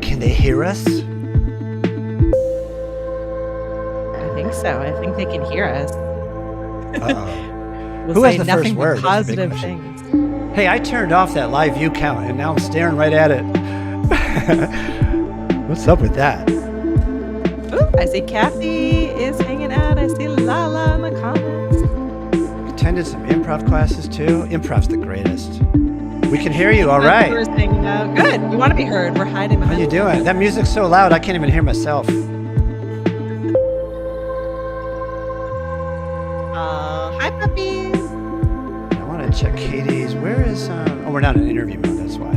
Can they hear us? I think so. I think they can hear us. Uh-oh. We'll Who say has the nothing first word? but That's the big positive question. things. Hey, I turned off that live view count, and now I'm staring right at it. What's up with that? Ooh, I see Kathy is hanging out. I see Lala in the comments. Attended some improv classes too. Improv's the greatest. We can hear you all right. We're hanging out. Good. We want to be heard. We're hiding How behind. you doing? That music's so loud I can't even hear myself. Hi, puppies. I want to check Katie's. Where is? Oh, we're not in interview mode. That's why.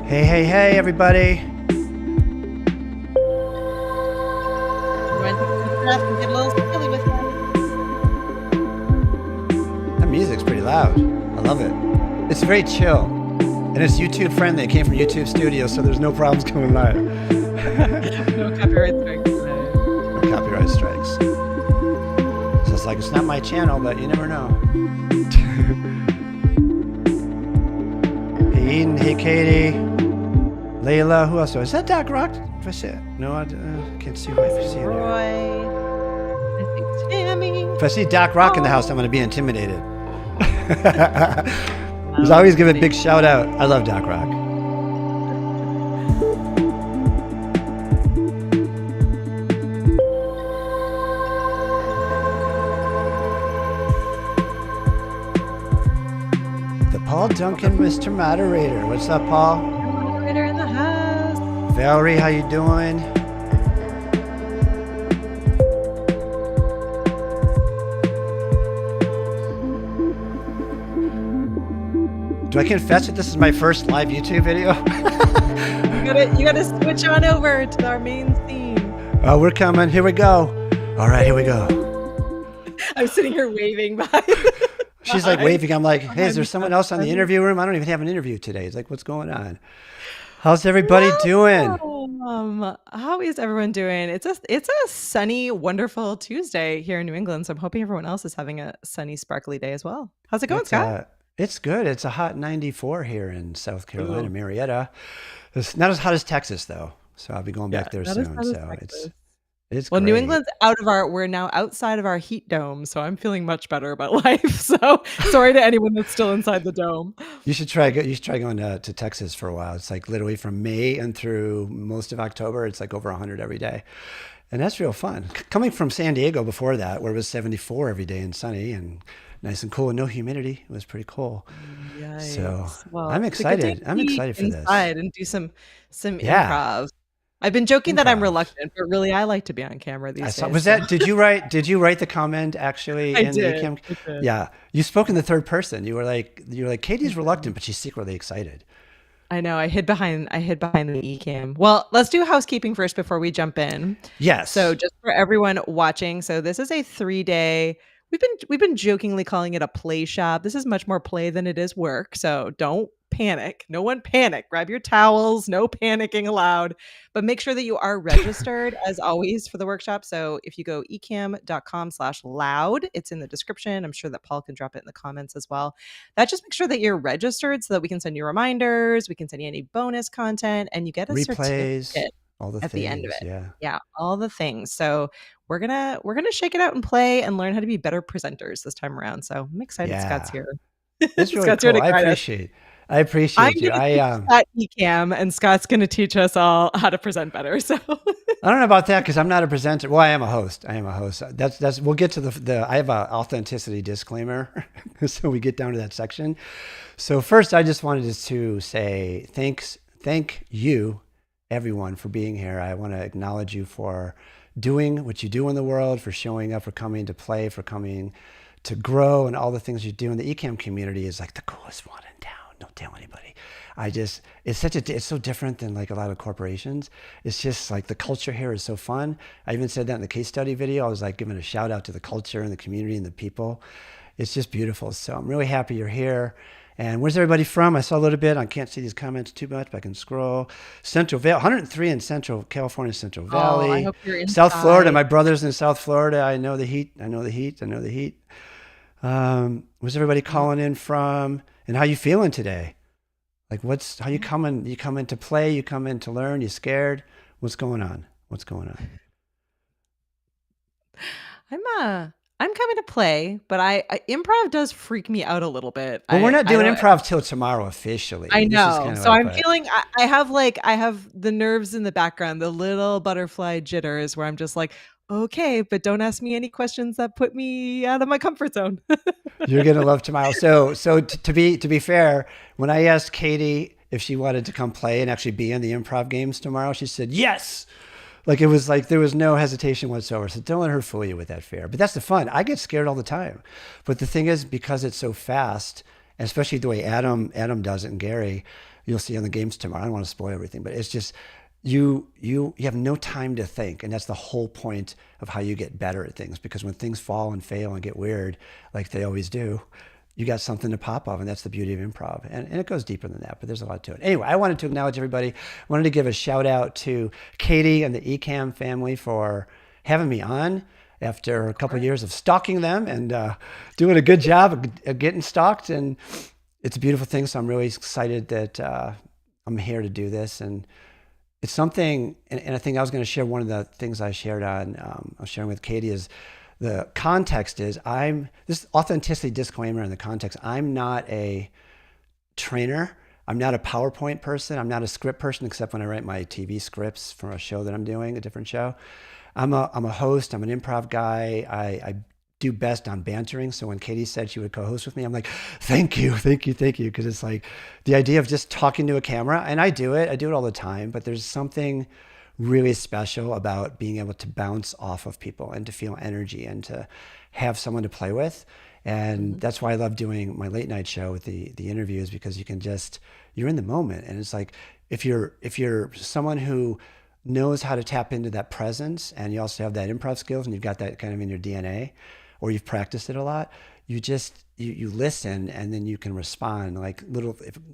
Hey, everybody. Get a little silly with that. That music's pretty loud. I love it. It's very chill. And it's YouTube friendly. It came from YouTube Studio, so there's no problems coming live. No copyright strikes today. No copyright strikes. So it's like, it's not my channel, but you never know. Hey, Eden. Hey, Katie. Layla. Who else? Is that Doc Rock? If I say it. No, I can't see who I see in there. Roy. I think Tammy. If I see Doc Rock in the house, I'm going to be intimidated. He's always giving a big shout out. I love Doc Rock. The Paul Duncan, Mr. Moderator. What's up, Paul? Moderator in the house. Valerie, how you doing? Do I confess that this is my first live YouTube video? You gotta switch on over to our main theme. Oh, we're coming. Here we go. All right, here we go. I'm sitting here waving by. She's like waving. I'm like, hey, is there someone else on the interview room? I don't even have an interview today. It's like, what's going on? How's everybody doing? How is everyone doing? It's a sunny, wonderful Tuesday here in New England. So I'm hoping everyone else is having a sunny, sparkly day as well. How's it going, Scott? It's good. It's a hot 94 here in South Carolina, Marietta. It's not as hot as Texas though. So I'll be going back there soon. So it's well, great. New England's we're now outside of our heat dome. So I'm feeling much better about life. So sorry to anyone that's still inside the dome. You should try going to Texas for a while. It's like literally from May and through most of October, it's like over 100 every day. And that's real fun. Coming from San Diego before that, where it was 74 every day and sunny and nice and cool and no humidity. It was pretty cool. Yikes. So I'm excited. I'm excited for this. And do some improv. I've been joking that I'm reluctant, but really I like to be on camera these days. Did you write the comment actually in the Ecamm? Yeah. You spoke in the third person. You were like, Katie's reluctant, but she's secretly excited. I know. I hid behind the Ecamm. Well, let's do housekeeping first before we jump in. Yes. So just for everyone watching, so this is a 3-day. We've been jokingly calling it a play shop. This is much more play than it is work. So don't panic. No one panic. Grab your towels. No panicking allowed. But make sure that you are registered as always for the workshop. So if you go ecamm.com/loud, it's in the description. I'm sure that Paul can drop it in the comments as well. That just makes sure that you're registered so that we can send you reminders. We can send you any bonus content and you get a certificate at the end of it. Yeah, all the things. So we're gonna shake it out and play and learn how to be better presenters this time around. So I'm excited. Scott's here. It's really cool. I appreciate you. At Ecamm, and Scott's going to teach us all how to present better. So I don't know about that because I'm not a presenter. Well, I am a host. That's. We'll get to the. I have an authenticity disclaimer, so we get down to that section. So first, I just wanted to say thank you, everyone, for being here. I want to acknowledge you for doing what you do in the world, for showing up, for coming to play, for coming to grow, and all the things you do. And the Ecamm community is like the coolest one in town. Don't tell anybody. It's so different than like a lot of corporations. It's just like the culture here is so fun. I even said that in the case study video. I was like giving a shout out to the culture and the community and the people. It's just beautiful. So I'm really happy you're here. And where's everybody from? I saw a little bit. I can't see these comments too much, but I can scroll. Central Valley, 103 in Central California, Central Valley. I hope you're inside. South Florida. My brother's in South Florida. I know the heat. Where's everybody calling in from, and how you feeling today? Like, how you coming? You come in to play? You come in to learn? You scared? What's going on? I'm coming to play, but I improv does freak me out a little bit. Well, we're not doing improv till tomorrow officially. I This is know. kind of So like, I'm feeling I have the nerves in the background, the little butterfly jitters where I'm just like, okay, but don't ask me any questions that put me out of my comfort zone. You're gonna love tomorrow. So to be fair, when I asked Katie if she wanted to come play and actually be in the improv games tomorrow, she said yes. Like, it was like there was no hesitation whatsoever. So don't let her fool you with that fear. But that's the fun. I get scared all the time. But the thing is, because it's so fast, and especially the way Adam does it, and Gary, you'll see on the games tomorrow. I don't want to spoil everything, but it's just you have no time to think, and that's the whole point of how you get better at things. Because when things fall and fail and get weird, like they always do, you got something to pop of, and that's the beauty of improv. And it goes deeper than that, but there's a lot to it. Anyway, I wanted to acknowledge everybody. I wanted to give a shout out to Katie and the Ecamm family for having me on after a couple of years of stalking them and doing a good job of getting stalked. And it's a beautiful thing. So I'm really excited that I'm here to do this. And it's something, and I think I was going to share one of the things I shared on, I was sharing with Katie is, the context is this authenticity disclaimer in the context. I'm not a trainer. I'm not a PowerPoint person. I'm not a script person, except when I write my TV scripts for a show that I'm doing, a different show. I'm a host. I'm an improv guy. I do best on bantering. So when Katie said she would co-host with me, I'm like, thank you. Because it's like the idea of just talking to a camera, and I do it all the time, but there's something really special about being able to bounce off of people and to feel energy and to have someone to play with. And that's why I love doing my late night show with the interviews, because you're in the moment. And it's like, if you're someone who knows how to tap into that presence, and you also have that improv skills, and you've got that kind of in your DNA, or you've practiced it a lot, you listen, and then you can respond like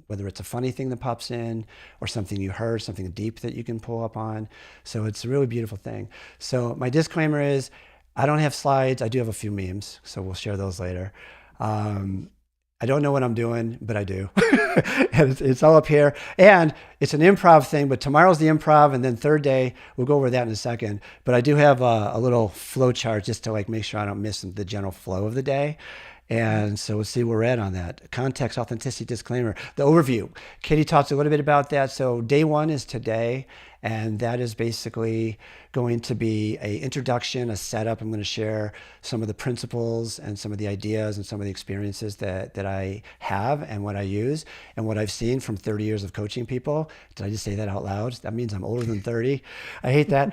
whether it's a funny thing that pops in or something you heard, something deep that you can pull up on. So it's a really beautiful thing. So my disclaimer is, I don't have slides. I do have a few memes, so we'll share those later. I don't know what I'm doing, but I do. And it's all up here. And it's an improv thing, but tomorrow's the improv, and then third day, we'll go over that in a second. But I do have a little flow chart just to make sure I don't miss the general flow of the day. And so we'll see where we're at on that. Context, authenticity, disclaimer, the overview. Katie talks a little bit about that. So day one is today, and that is basically going to be an introduction, a setup. I'm going to share some of the principles and some of the ideas and some of the experiences that I have and what I use and what I've seen from 30 years of coaching people. Did I just say that out loud? That means I'm older than 30. I hate that.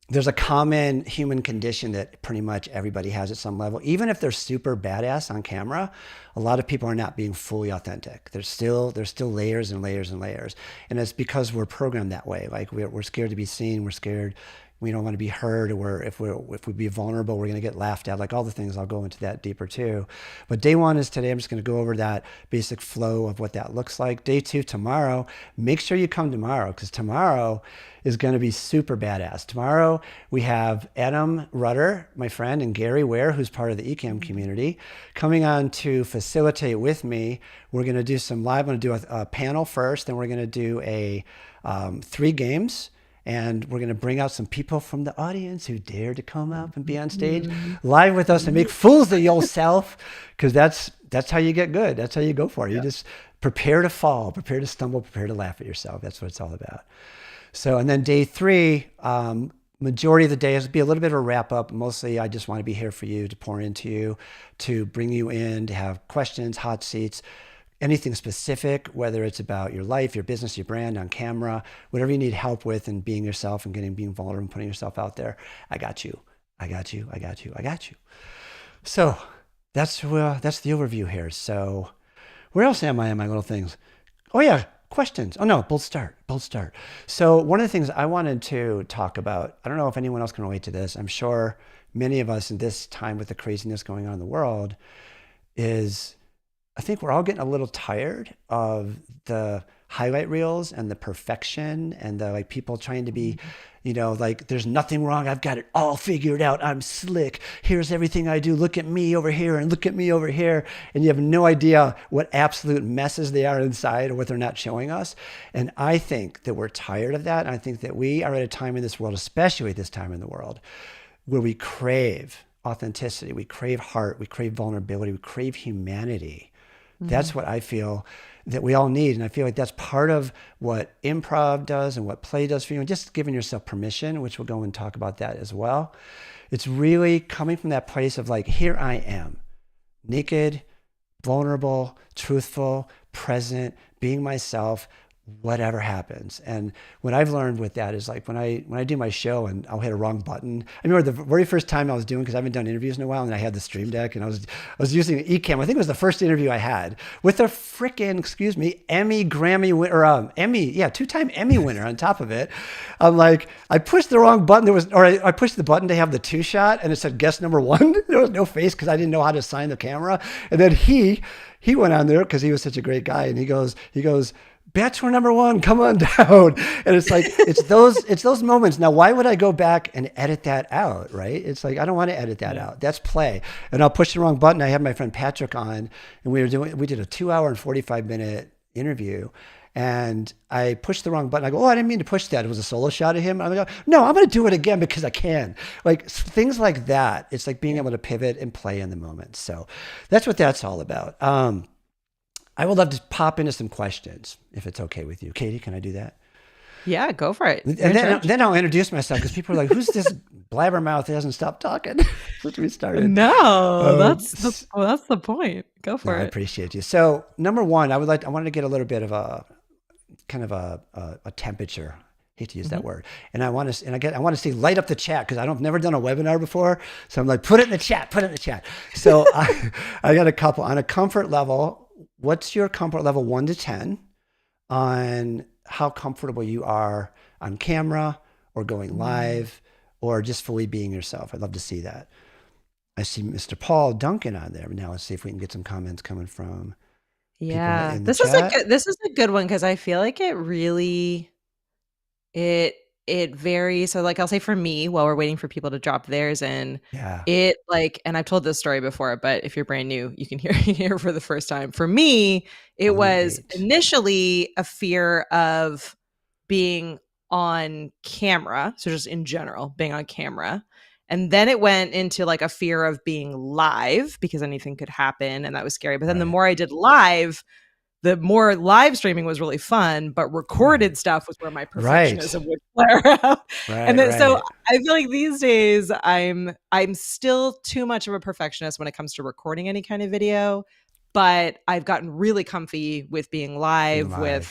There's a common human condition that pretty much everybody has at some level. Even if they're super badass on camera, a lot of people are not being fully authentic. There's still layers and layers and layers. And it's because we're programmed that way. Like we're scared to be seen. We're scared. We don't want to be heard, or if we be vulnerable, we're going to get laughed at, like all the things. I'll go into that deeper too. But day one is today. I'm just going to go over that basic flow of what that looks like. Day two, tomorrow. Make sure you come tomorrow, because tomorrow is going to be super badass. Tomorrow we have Adam Rutter, my friend, and Gary Ware, who's part of the Ecamm community, coming on to facilitate with me. We're going to do some live. I'm going to do a panel first, then we're going to do 3 games. And we're going to bring out some people from the audience who dare to come up and be on stage live with us and make fools of yourself, because that's how you get good. That's how you go for it. You just prepare to fall, prepare to stumble, prepare to laugh at yourself. That's what it's all about. So, and then day 3, majority of the day is be a little bit of a wrap up. Mostly I just want to be here for you, to pour into you, to bring you in, to have questions, hot seats, anything specific, whether it's about your life, your business, your brand, on camera, whatever you need help with, and being yourself and being vulnerable and putting yourself out there. I got you. So that's the overview here. So where else am I in my little things? Oh yeah, questions. Oh no, bold start. So one of the things I wanted to talk about, I don't know if anyone else can relate to this. I'm sure many of us in this time with the craziness going on in the world is I think we're all getting a little tired of the highlight reels and the perfection and the like people trying to be, like there's nothing wrong. I've got it all figured out. I'm slick. Here's everything I do. Look at me over here and look at me over here. And you have no idea what absolute messes they are inside or what they're not showing us. And I think that we're tired of that. And I think that we are at a time in this world, especially at this time in the world, where we crave authenticity. We crave heart. We crave vulnerability. We crave humanity. That's what I feel that we all need. And I feel like that's part of what improv does and what play does for you. And just giving yourself permission, which we'll go and talk about that as well. It's really coming from that place of like, here I am, naked, vulnerable, truthful, present, being myself, whatever happens. And what I've learned with that is like when I do my show and I'll hit a wrong button. I remember the very first time I was doing, because I haven't done interviews in a while, and I had the Stream Deck and I was using Ecamm. I think it was the first interview I had with a freaking, Emmy, Grammy winner, or two-time Emmy winner on top of it. I'm like, I pushed the wrong button. I pushed the button to have the 2-shot and it said guest number 1. There was no face because I didn't know how to assign the camera. And then he went on there because he was such a great guy. And he goes, Bachelor number 1, come on down. And it's like, it's those moments. Now, why would I go back and edit that out, right? It's like, I don't want to edit that out. That's play. And I'll push the wrong button. I had my friend Patrick on, and we did a 2-hour and 45-minute interview. And I pushed the wrong button. I go, I didn't mean to push that. It was a solo shot of him. I'm like, no, I'm going to do it again because I can. Like things like that. It's like being able to pivot and play in the moment. So that's what that's all about. I would love to pop into some questions if it's okay with you. Katie, can I do that? Yeah, go for it. And then I'll introduce myself because people are like, who's this blabbermouth that hasn't stopped talking since we started? No, that's the point. Go for it. I appreciate you. So number one, I wanted to get a little bit of a kind of a temperature. Hate to use that word. And I want to see light up the chat because I've never done a webinar before. So I'm like, put it in the chat. So I got a couple on a comfort level. What's your comfort level 1 to 10 on how comfortable you are on camera or going live or just fully being yourself? I'd love to see that. I see Mr. Paul Duncan on there. Now let's see if we can get some comments coming from people in the chat. This is a good one because I feel like it really it varies. So like I'll say for me, while we're waiting for people to drop theirs in, it like, and I've told this story before, but if you're brand new, you can hear for the first time. For me, it was initially a fear of being on camera. So just in general, being on camera. And then it went into like a fear of being live because anything could happen. And that was scary. But then the more I did live, the more live streaming was really fun, but recorded stuff was where my perfectionism would flare out. And then, so I feel like these days I'm still too much of a perfectionist when it comes to recording any kind of video, but I've gotten really comfy with being live with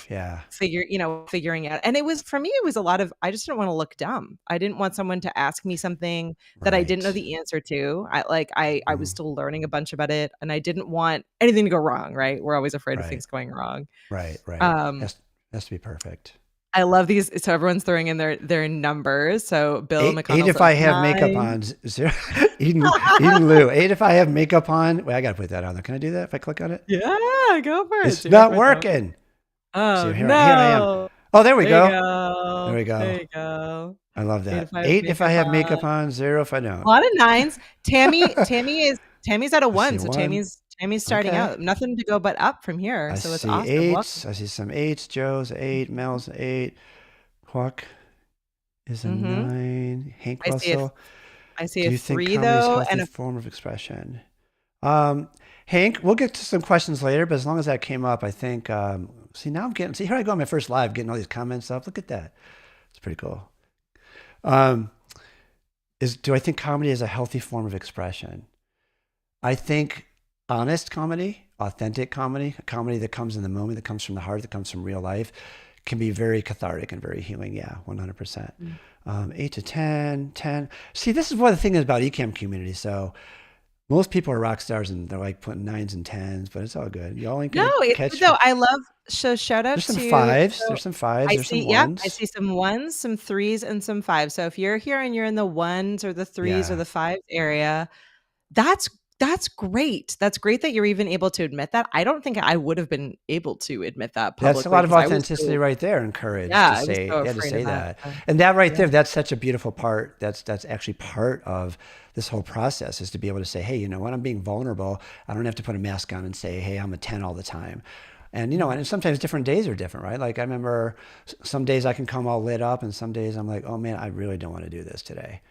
figuring out. And it was, for me, it was a lot of, I just didn't want to look dumb. I didn't want someone to ask me something that I didn't know the answer to. I was still learning a bunch about it and I didn't want anything to go wrong, right? We're always afraid of things going wrong. Right. Has to be perfect. I love these. So everyone's throwing in their numbers. So Bill McConnell. 8 if I have makeup on. 0. Eden Lou. 8 if I have makeup on. Wait, I got to put that on there. Can I do that if I click on it? Yeah, go for it. It's not working. Oh, so here no. I am. Oh, there we go. There we go. There you go. I love that. 8 if I have makeup on. 0 if I don't. A lot of 9s. Tammy's at a 1. So Tammy's starting out. Nothing to go but up from here. So it's awesome. 8s. I see some 8s. Joe's 8. Mel's 8. Huck is a 9. Hank Russell. I see a 3 though, and a form of expression. Hank, we'll get to some questions later, but as long as that came up, I think. Here I go on my first live, getting all these comments up. Look at that. It's pretty cool. Do I think comedy is a healthy form of expression? I think honest comedy, authentic comedy, a comedy that comes in the moment, that comes from the heart, that comes from real life, can be very cathartic and very healing. Yeah, 100%. 8 to 10, 10. See, this is one of the things about Ecamm community. So most people are rock stars and they're like putting 9s and 10s, but it's all good. Y'all ain't gonna catch. No, I love. So shout out There's to some 5s. There's some 5s. There's some 1s. Yeah, I see some 1s, some 3s, and some 5s. So if you're here and you're in the 1s or the 3s or the 5s area, that's That's great. That's great that you're even able to admit that. I don't think I would have been able to admit that publicly. That's a lot of authenticity right there, and courage I was so to afraid say of that. So, And that right there, that's such a beautiful part. That's actually part of this whole process, is to be able to say, hey, you know what, I'm being vulnerable. I don't have to put a mask on and say, hey, I'm a 10 all the time. And, you know, and sometimes different days are different, right? Like I remember some days I can come all lit up, and some days I'm like, oh man, I really don't want to do this today.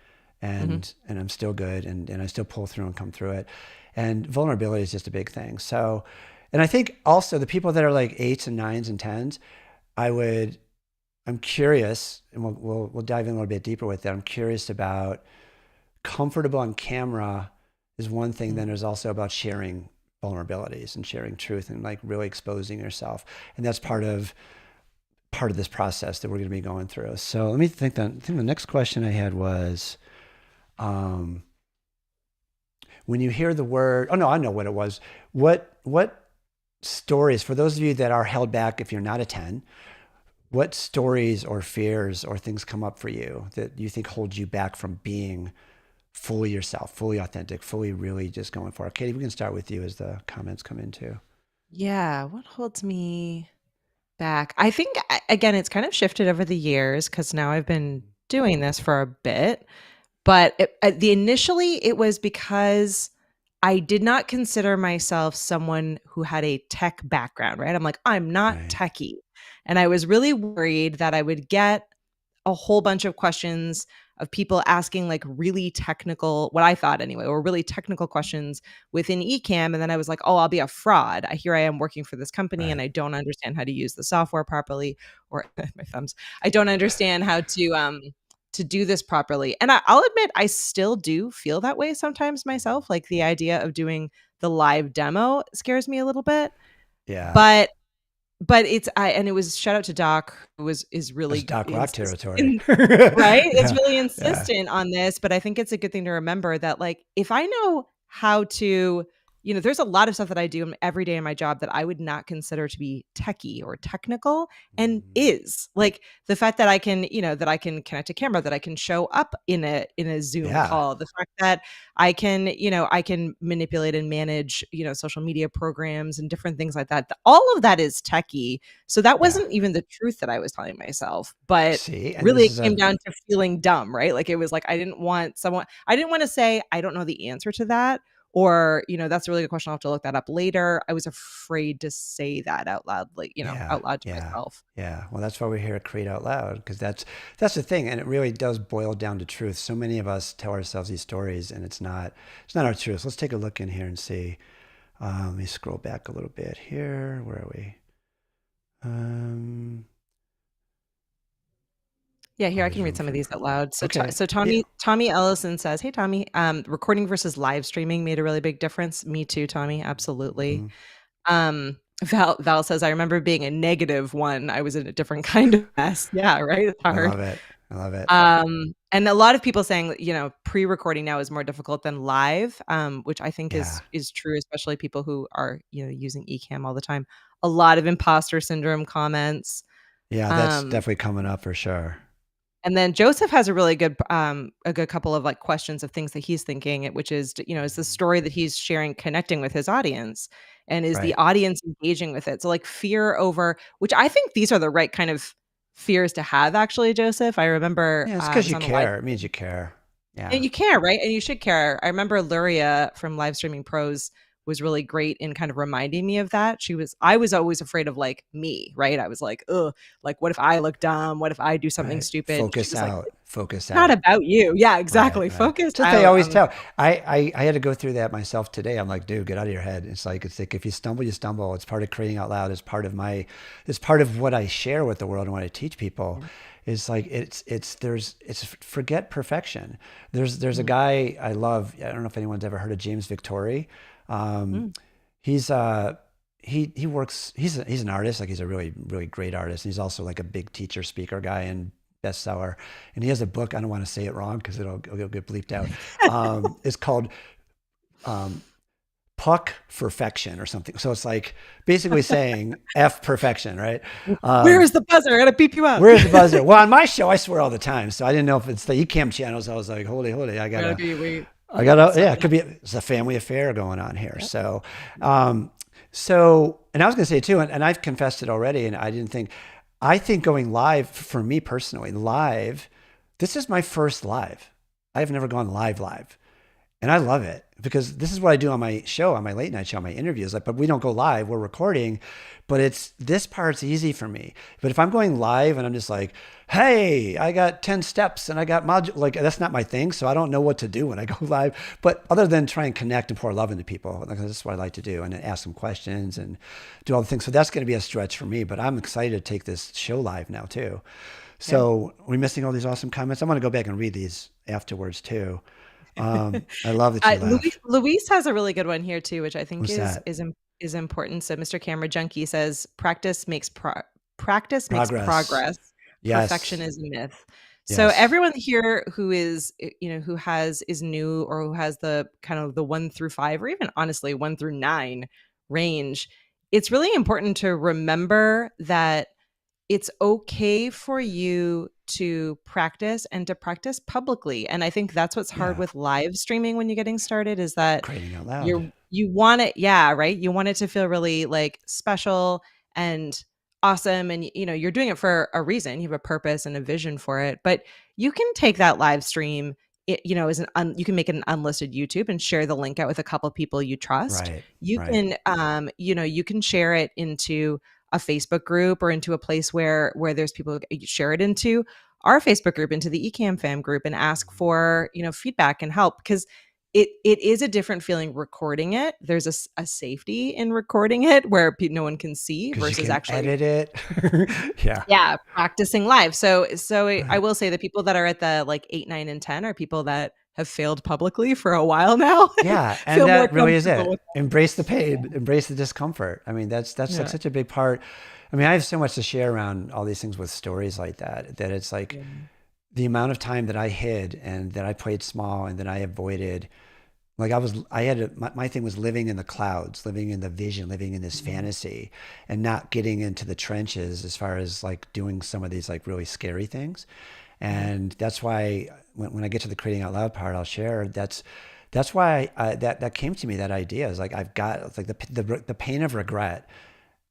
And I'm still good, and I still pull through and come through it. And vulnerability is just a big thing. So, and I think also the people that are like 8s and 9s and 10s, I'm curious, and we'll dive in a little bit deeper with that. I'm curious about comfortable on camera is one thing. Then there's also about sharing vulnerabilities and sharing truth and like really exposing yourself. And that's part of this process that we're going to be going through. So let me think. I think the next question I had was, when you hear the word, oh no, I know what it was. What stories, for those of you that are held back, if you're not a 10, what stories or fears or things come up for you that you think hold you back from being fully yourself, fully authentic, fully really just going for it? Katie, we can start with you as the comments come in too. Yeah. What holds me back? I think, again, it's kind of shifted over the years because now I've been doing this for a bit. But initially, it was because I did not consider myself someone who had a tech background, right? I'm like, I'm not techie. And I was really worried that I would get a whole bunch of questions of people asking like really technical, what I thought anyway, or really technical questions within Ecamm. And then I was like, oh, I'll be a fraud. Here I am working for this company and I don't understand how to use the software properly, or my thumbs. I don't understand how to do this properly. And I'll admit, I still do feel that way sometimes myself. Like the idea of doing the live demo scares me a little bit. Yeah. But it was, shout out to Doc, who is really Doc Rock territory, right? It's really insistent on this, but I think it's a good thing to remember that, like, if I know how to, you know, there's a lot of stuff that I do every day in my job that I would not consider to be techie or technical, and is like the fact that I can, you know, that I can connect a camera, that I can show up in a Zoom call, the fact that I can, you know, I can manipulate and manage, you know, social media programs and different things like that. All of that is techie. So that wasn't even the truth that I was telling myself, but really it came down to feeling dumb, right? Like it was like, I didn't want to say, I don't know the answer to that. Or, you know, that's a really good question. I'll have to look that up later. I was afraid to say that out loud, like, you know, out loud to myself. Yeah. Well, that's why we're here at Create Out Loud, because that's the thing. And it really does boil down to truth. So many of us tell ourselves these stories and it's not our truth. Let's take a look in here and see. Let me scroll back a little bit here. Where are we? Yeah, here I can read some of these out loud. So, so Tommy Ellison says, "Hey, Tommy, recording versus live streaming made a really big difference." Me too, Tommy. Absolutely. Val says, "I remember being a -1. I was in a different kind of mess." Yeah, right. It's hard. I love it. And a lot of people saying, you know, pre-recording now is more difficult than live, which I think is true, especially people who are, you know, using Ecamm all the time. A lot of imposter syndrome comments. Yeah, that's definitely coming up for sure. And then Joseph has a really good, a good couple of like questions of things that he's thinking, which is, you know, is the story that he's sharing connecting with his audience, and is the audience engaging with it? So like fear over, which I think these are the right kind of fears to have, actually, Joseph. I remember. Yeah, it's because you care. It means you care. Yeah. And you care, right? And you should care. I remember Luria from Live Streaming Pros was really great in kind of reminding me of that. I was always afraid of like me, right? I was like, ugh, like what if I look dumb? What if I do something stupid? Focus out. Like, Focus out. Not about you. Yeah, exactly. Focus out. They always tell. I had to go through that myself today. I'm like, dude, get out of your head. It's like if you stumble, you stumble. It's part of creating out loud. It's part of what I share with the world and what I teach people. It's like it's forget perfection. There's a guy I love. I don't know if anyone's ever heard of James Victori. He's he works. He's an artist. Like he's a really really great artist. And he's also like a big teacher, speaker guy, and bestseller. And he has a book. I don't want to say it wrong because it'll get bleeped out. It's called Puck Perfection or something. So it's like basically saying F perfection, right? Where is the buzzer? I gotta beep you out. Where's the buzzer? Well, on my show, I swear all the time. So I didn't know if it's the Ecamm channels. I was like, holy, I gotta. I got yeah, it could be, it's a family affair going on here. Yep. And I was going to say too, and I've confessed it already, and I think going live for me personally, this is my first live. I've never gone live. And I love it because this is what I do on my show, on my late night show, on my interviews. But we don't go live, we're recording, but this part's easy for me. But if I'm going live and I'm just like, hey, I got 10 steps and I got like, that's not my thing. So I don't know what to do when I go live, but other than try and connect and pour love into people, like, that's what I like to do, and ask them questions and do all the things. So that's going to be a stretch for me, but I'm excited to take this show live now too. So we're missing all these awesome comments. I'm going to go back and read these afterwards too. I love that you laugh. Luis has a really good one here too, which I think is important. So Mr. Camera Junkie says, practice makes progress. Yes. Perfection is a myth. Yes. So everyone here who is new, or who has the kind of the 1 through 5, or even honestly 1 through 9 range, it's really important to remember that it's okay for you to practice, and to practice publicly. And I think that's what's hard with live streaming when you're getting started, is that creating out loud. You want it. Yeah. Right. You want it to feel really like special and awesome. And, you're doing it for a reason. You have a purpose and a vision for it, but you can take that live stream, you can make it an unlisted YouTube and share the link out with a couple of people you trust. Right. You can, you can share it into a Facebook group, or into a place where there's people you share it into our Facebook group, into the Ecamm fam group, and ask for, feedback and help. Because it is a different feeling recording it. There's a safety in recording it where no one can see, versus you can actually edit it. Yeah. Practicing live. So I will say the people that are at the like 8, 9, and 10 are people that have failed publicly for a while now. Yeah. And that really is it. Embrace the pain, embrace the discomfort. I mean, that's like such a big part. I mean, I have so much to share around all these things with stories like that it's like the amount of time that I hid, and that I played small, and that I avoided. Like my thing was living in the clouds, living in the vision, living in this fantasy, and not getting into the trenches as far as like doing some of these like really scary things. And that's why when I get to the creating out loud part, I'll share that's why that came to me. That idea is like, I've got like the pain of regret,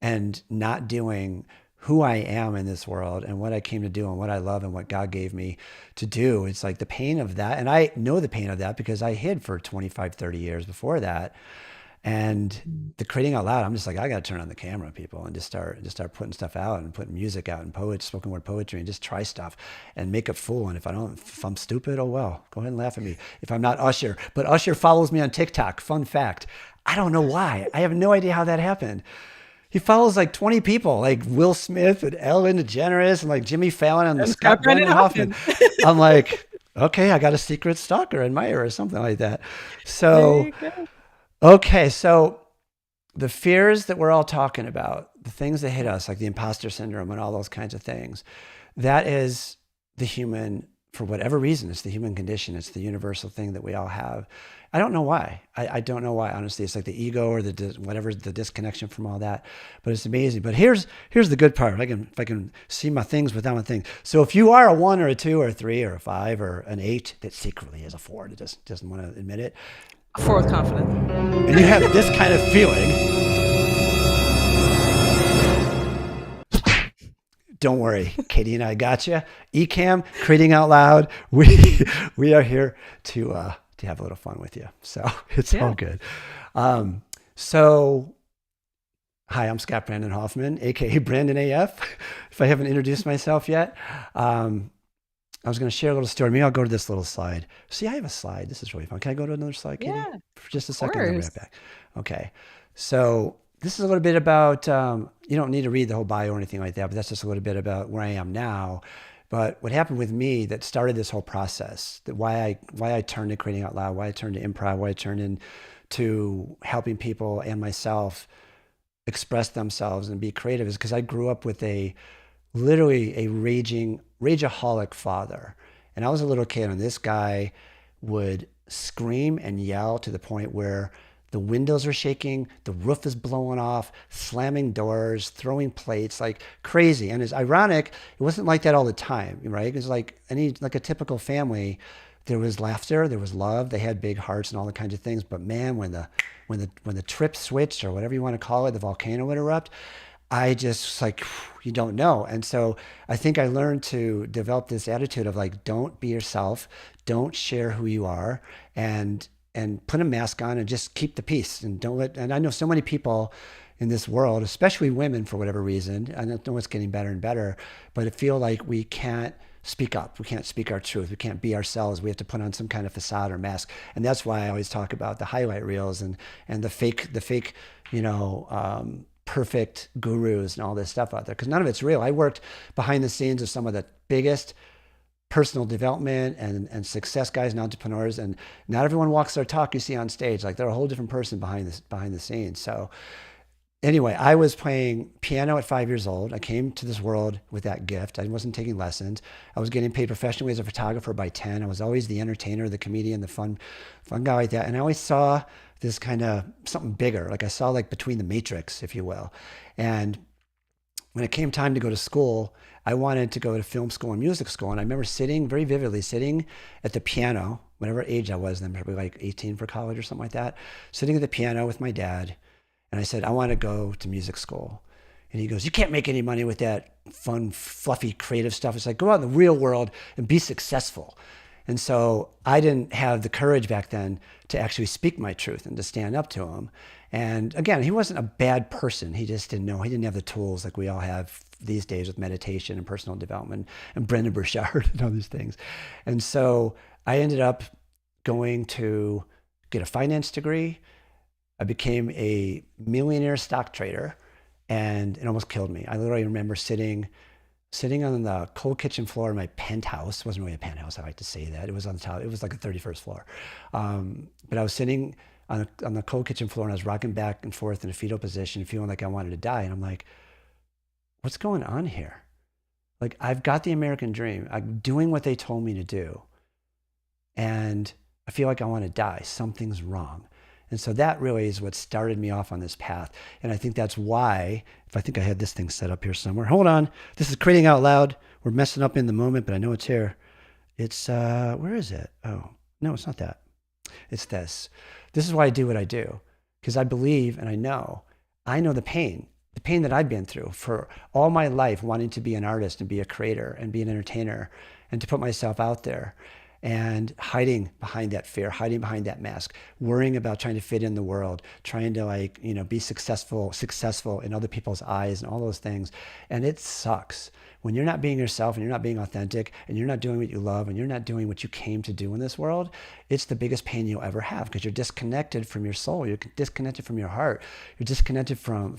and not doing who I am in this world, and what I came to do, and what I love, and what God gave me to do. It's like the pain of that. And I know the pain of that because I hid for 25, 30 years before that. And the creating out loud, I'm just like, I got to turn on the camera, people, and just start putting stuff out, and putting music out, and spoken word poetry, and just try stuff and make a fool. And if I'm stupid, oh well, go ahead and laugh at me. If I'm not Usher, but Usher follows me on TikTok. Fun fact. I don't know why. I have no idea how that happened. He follows like 20 people, like Will Smith and Ellen DeGeneres and like Jimmy Fallon and Scott Brandon Hoffman. I'm like, okay, I got a secret stalker admirer or something like that. So, okay. So the fears that we're all talking about, the things that hit us, like the imposter syndrome and all those kinds of things, that is the human, for whatever reason, it's the human condition. It's the universal thing that we all have. I don't know why. I don't know why, honestly. It's like the ego, or whatever, the disconnection from all that. But it's amazing. But here's the good part. If I can see my things without my things. So if you are a 1 or a 2 or a 3 or a 5 or an 8 that secretly is a 4, that just doesn't want to admit it. A 4 with confidence. And you have this kind of feeling. Don't worry, Katie and I got you. Ecamm, creating out loud. We are here to have a little fun with you. So it's all good. So hi, I'm Scott Brandon Hoffman, AKA Brandon AF. If I haven't introduced myself yet, I was going to share a little story. Maybe I'll go to this little slide. See, I have a slide. This is really fun. Can I go to another slide, Katie? Yeah. For just a second, I'll be right back. Okay. So this is a little bit about, you don't need to read the whole bio or anything like that, but that's just a little bit about where I am now. But what happened with me that started this whole process, that why I turned to creating out loud, why I turned to improv, why I turned into helping people and myself express themselves and be creative, is because I grew up with literally a rageaholic father. And I was a little kid, and this guy would scream and yell to the point where the windows are shaking, the roof is blowing off, slamming doors, throwing plates, like crazy. And it's ironic, it wasn't like that all the time, right? It was like a typical family. there was laughter, there was love. They had big hearts and all the kinds of things. But man, when the trip switched, or whatever you want to call it, the volcano would erupt, I just like, you don't know. And so I think I learned to develop this attitude of like, don't be yourself, don't share who you are, and put a mask on and just keep the peace, and don't let. And I know so many people in this world, especially women, for whatever reason. I know it's getting better and better, but I feel like we can't speak up. We can't speak our truth. We can't be ourselves. We have to put on some kind of facade or mask. And that's why I always talk about the highlight reels and the fake, perfect gurus and all this stuff out there, because none of it's real. I worked behind the scenes of some of the biggest personal development and success guys and entrepreneurs, and not everyone walks their talk you see on stage. Like, they're a whole different person behind the scenes. So anyway, I was playing piano at 5 years old. I came to this world with that gift. I wasn't taking lessons. I was getting paid professionally as a photographer by 10. I was always the entertainer, the comedian, the fun guy like that. And I always saw this kind of something bigger. Like, I saw like between the matrix, if you will. And when it came time to go to school, I wanted to go to film school and music school. And I remember very vividly sitting at the piano, whatever age I was then, probably like 18 for college or something like that, sitting at the piano with my dad. And I said, I want to go to music school. And he goes, you can't make any money with that fun, fluffy, creative stuff. It's like, go out in the real world and be successful. And so I didn't have the courage back then to actually speak my truth and to stand up to him. And again, he wasn't a bad person. He just didn't know. He didn't have the tools like we all have these days with meditation and personal development and Brendon Burchard and all these things. And so I ended up going to get a finance degree. I became a millionaire stock trader, and it almost killed me. I literally remember sitting on the cold kitchen floor of my penthouse. It wasn't really a penthouse, I like to say that. It was on the top. It was like a 31st floor. But I was sitting on the cold kitchen floor, and I was rocking back and forth in a fetal position, feeling like I wanted to die. And I'm like, what's going on here? Like, I've got the American dream. I'm doing what they told me to do. And I feel like I want to die. Something's wrong. And so that really is what started me off on this path. And I think that's why, if I think I had this thing set up here somewhere. Hold on. This is Creating Out Loud. We're messing up in the moment, but I know it's here. It's, where is it? Oh, no, it's not that. It's this. This is why I do what I do. Because I believe and I know the pain that I've been through for all my life, wanting to be an artist and be a creator and be an entertainer and to put myself out there. And hiding behind that fear, hiding behind that mask, worrying about trying to fit in the world, trying to be successful in other people's eyes and all those things. And it sucks when you're not being yourself and you're not being authentic and you're not doing what you love and you're not doing what you came to do in this world. It's the biggest pain you'll ever have, because you're disconnected from your soul. You're disconnected from your heart. You're disconnected from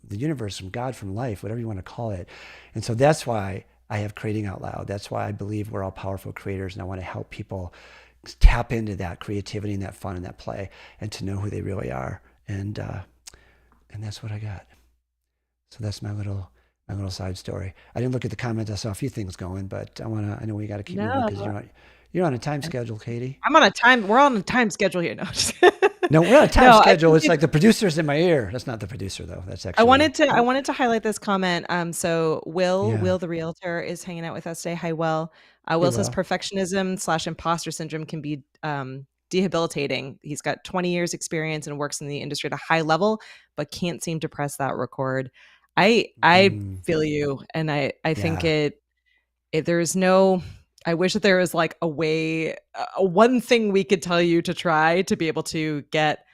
the universe, from God, from life, whatever you want to call it. And so that's why I have Creating Out Loud. That's why I believe we're all powerful creators, and I want to help people tap into that creativity and that fun and that play, and to know who they really are. And that's what I got. So that's my little side story. I didn't look at the comments. I saw a few things going, but I know we got to keep moving, because you're on a time schedule, Katie. We're on a time schedule here. No, no, we're on a time schedule. It's like the producer's in my ear. That's not the producer, though. That's actually. I wanted to highlight this comment. So Will the realtor is hanging out with us today. Hi, Will. Will says perfectionism/imposter syndrome can be debilitating. He's got 20 years experience and works in the industry at a high level, but can't seem to press that record. I feel you, and I think there's no. I wish that there was like a way, one thing we could tell you to try to be able to get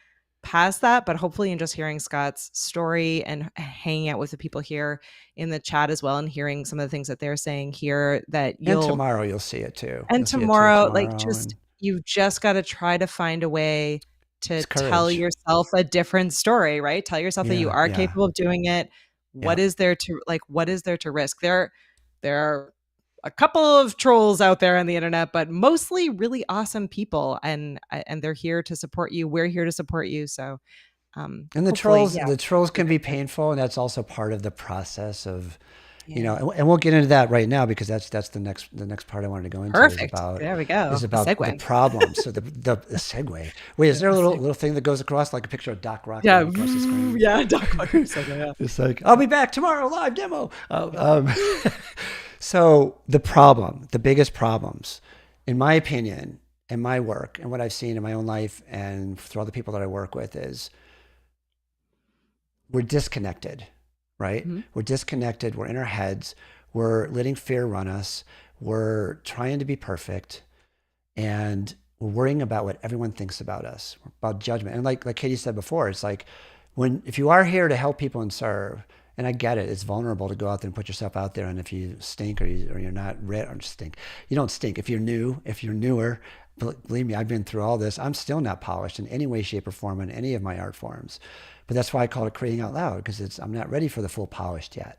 past that. But hopefully, in just hearing Scott's story and hanging out with the people here in the chat as well, and hearing some of the things that they're saying here, that tomorrow you'll see it too. And tomorrow, you've just got to try to find a way to tell yourself a different story, right? Tell yourself that you are capable of doing it. What is there to risk? There are a couple of trolls out there on the internet, but mostly really awesome people, and they're here to support you. We're here to support you. So, and the trolls can be painful, and that's also part of the process of, and we'll get into that right now, because that's the next part I wanted to go into. Perfect. There we go. Is about the problems. So the segue. Wait, is there a little thing that goes across, like a picture of Doc Rock? Yeah, Doc Rock. It's like, I'll be back tomorrow, live demo. So the biggest problems in my opinion, and my work and what I've seen in my own life and through all the people that I work with is we're disconnected, right? Mm-hmm. We're disconnected. We're in our heads. We're letting fear run us. We're trying to be perfect, and we're worrying about what everyone thinks about us, about judgment. And like Katie said before, it's like if you are here to help people and serve, and I get it, it's vulnerable to go out there and put yourself out there. And if you stink or you're not red or stink, you don't stink. If you're newer, believe me, I've been through all this. I'm still not polished in any way, shape, or form in any of my art forms. But that's why I call it creating out loud, because I'm not ready for the full polished yet.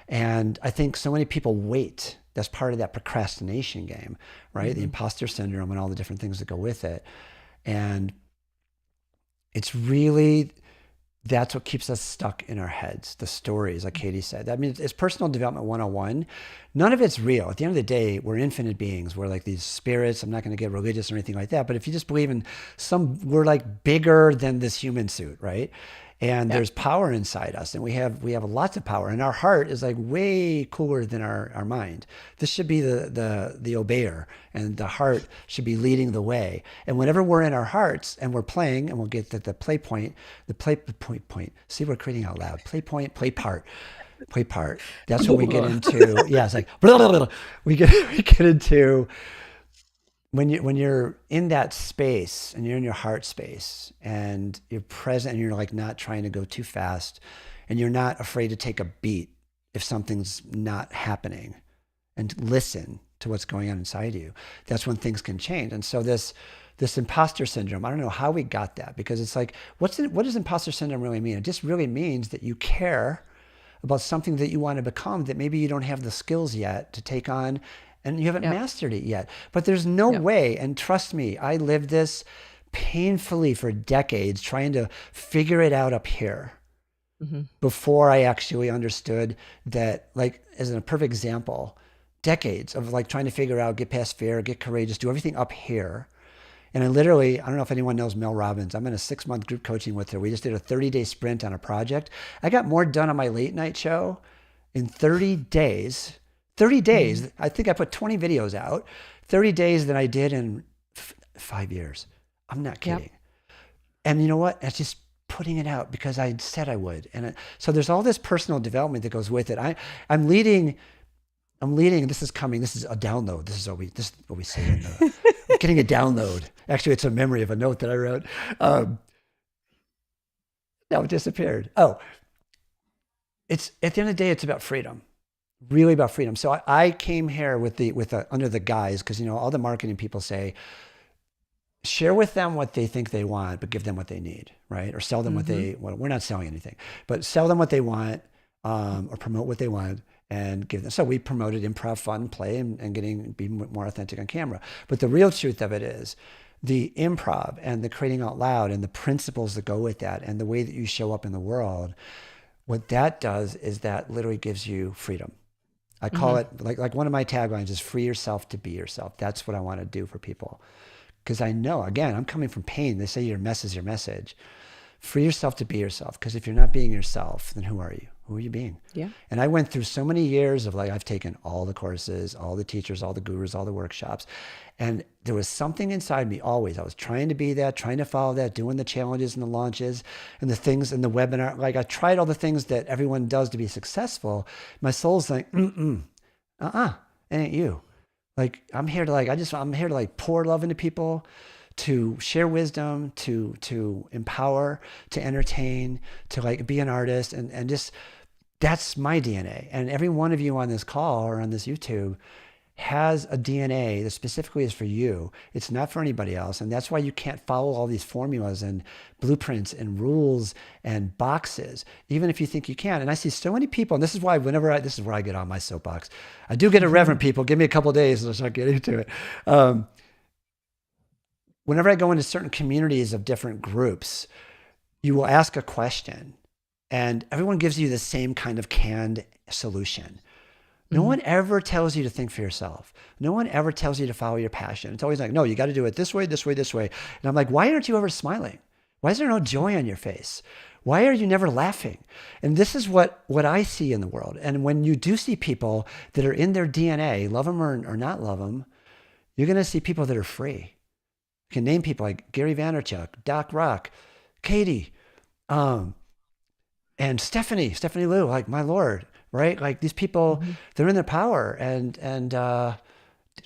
And I think so many people wait. That's part of that procrastination game, right? Mm-hmm. The imposter syndrome and all the different things that go with it. And it's really, that's what keeps us stuck in our heads, the stories, like Katie said. I mean, it's personal development 101. None of it's real. At the end of the day, we're infinite beings. We're like these spirits. I'm not going to get religious or anything like that. But if you just believe in we're like bigger than this human suit, right? And there's power inside us, and we have lots of power. And our heart is like way cooler than our mind. This should be the obeyer, and the heart should be leading the way. And whenever we're in our hearts and we're playing, and we'll get to the play point. See, we're creating out loud. Play point, play part. That's when we get into, yeah, it's like, blah, blah, blah. We get into, when you're in that space and you're in your heart space and you're present and you're like not trying to go too fast and you're not afraid to take a beat if something's not happening and listen to what's going on inside you, that's when things can change. And so this imposter syndrome, I don't know how we got that, because it's like, what does imposter syndrome really mean? It just really means that you care about something that you want to become that maybe you don't have the skills yet to take on, and you haven't mastered it yet. But there's no way, and trust me, I lived this painfully for decades trying to figure it out up here before I actually understood that, like, as a perfect example, decades of like trying to figure out, get past fear, get courageous, do everything up here. And I don't know if anyone knows Mel Robbins. I'm in a 6-month group coaching with her. We just did a 30-day sprint on a project. I got more done on my late night show in 30 days. 30 days. I think I put 20 videos out. 30 days than I did in 5 years. I'm not kidding. And you know what? That's just putting it out because I said I would. And so there's all this personal development that goes with it. I'm leading, this is coming. This is a download. This is what we say in the, getting a download. Actually, it's a memory of a note that I wrote. Now it disappeared. Oh, it's at the end of the day, it's about freedom, really about freedom. So I came here under the guise, because all the marketing people say, share with them what they think they want, but give them what they need, right? Or sell them well, we're not selling anything, but sell them what they want, or promote what they want. And give them. So we promoted improv, fun, play, and being more authentic on camera. But the real truth of it is the improv and the creating out loud and the principles that go with that and the way that you show up in the world. What that does is that literally gives you freedom. I call it, like one of my taglines is free yourself to be yourself. That's what I want to do for people. Because I know, again, I'm coming from pain. They say your mess is your message. Free yourself to be yourself. Because if you're not being yourself, then who are you? Who are you being? Yeah. And I went through so many years of I've taken all the courses, all the teachers, all the gurus, all the workshops. And there was something inside me always. I was trying to be that, trying to follow that, doing the challenges and the launches and the things in the webinar. Like I tried all the things that everyone does to be successful. My soul's like, it ain't you. Like I'm here to pour love into people, to share wisdom, to empower, to entertain, to be an artist, and just, that's my DNA. And every one of you on this call or on this YouTube has a DNA that specifically is for you. It's not for anybody else. And that's why you can't follow all these formulas and blueprints and rules and boxes, even if you think you can. And I see so many people, and this is why this is where I get on my soapbox. I do get irreverent people. Give me a couple of days and I'll start getting into it. Whenever I go into certain communities of different groups, you will ask a question and everyone gives you the same kind of canned solution. No one ever tells you to think for yourself. No one ever tells you to follow your passion. It's always like, no, you got to do it this way, this way, this way. And I'm like, why aren't you ever smiling? Why is there no joy on your face? Why are you never laughing? And this is what I see in the world. And when you do see people that are in their DNA, love them or not love them, you're going to see people that are free. You can name people like Gary Vaynerchuk, Doc Rock, Katie, and Stephanie Liu, like, my Lord, right? Like, these people, they're in their power. And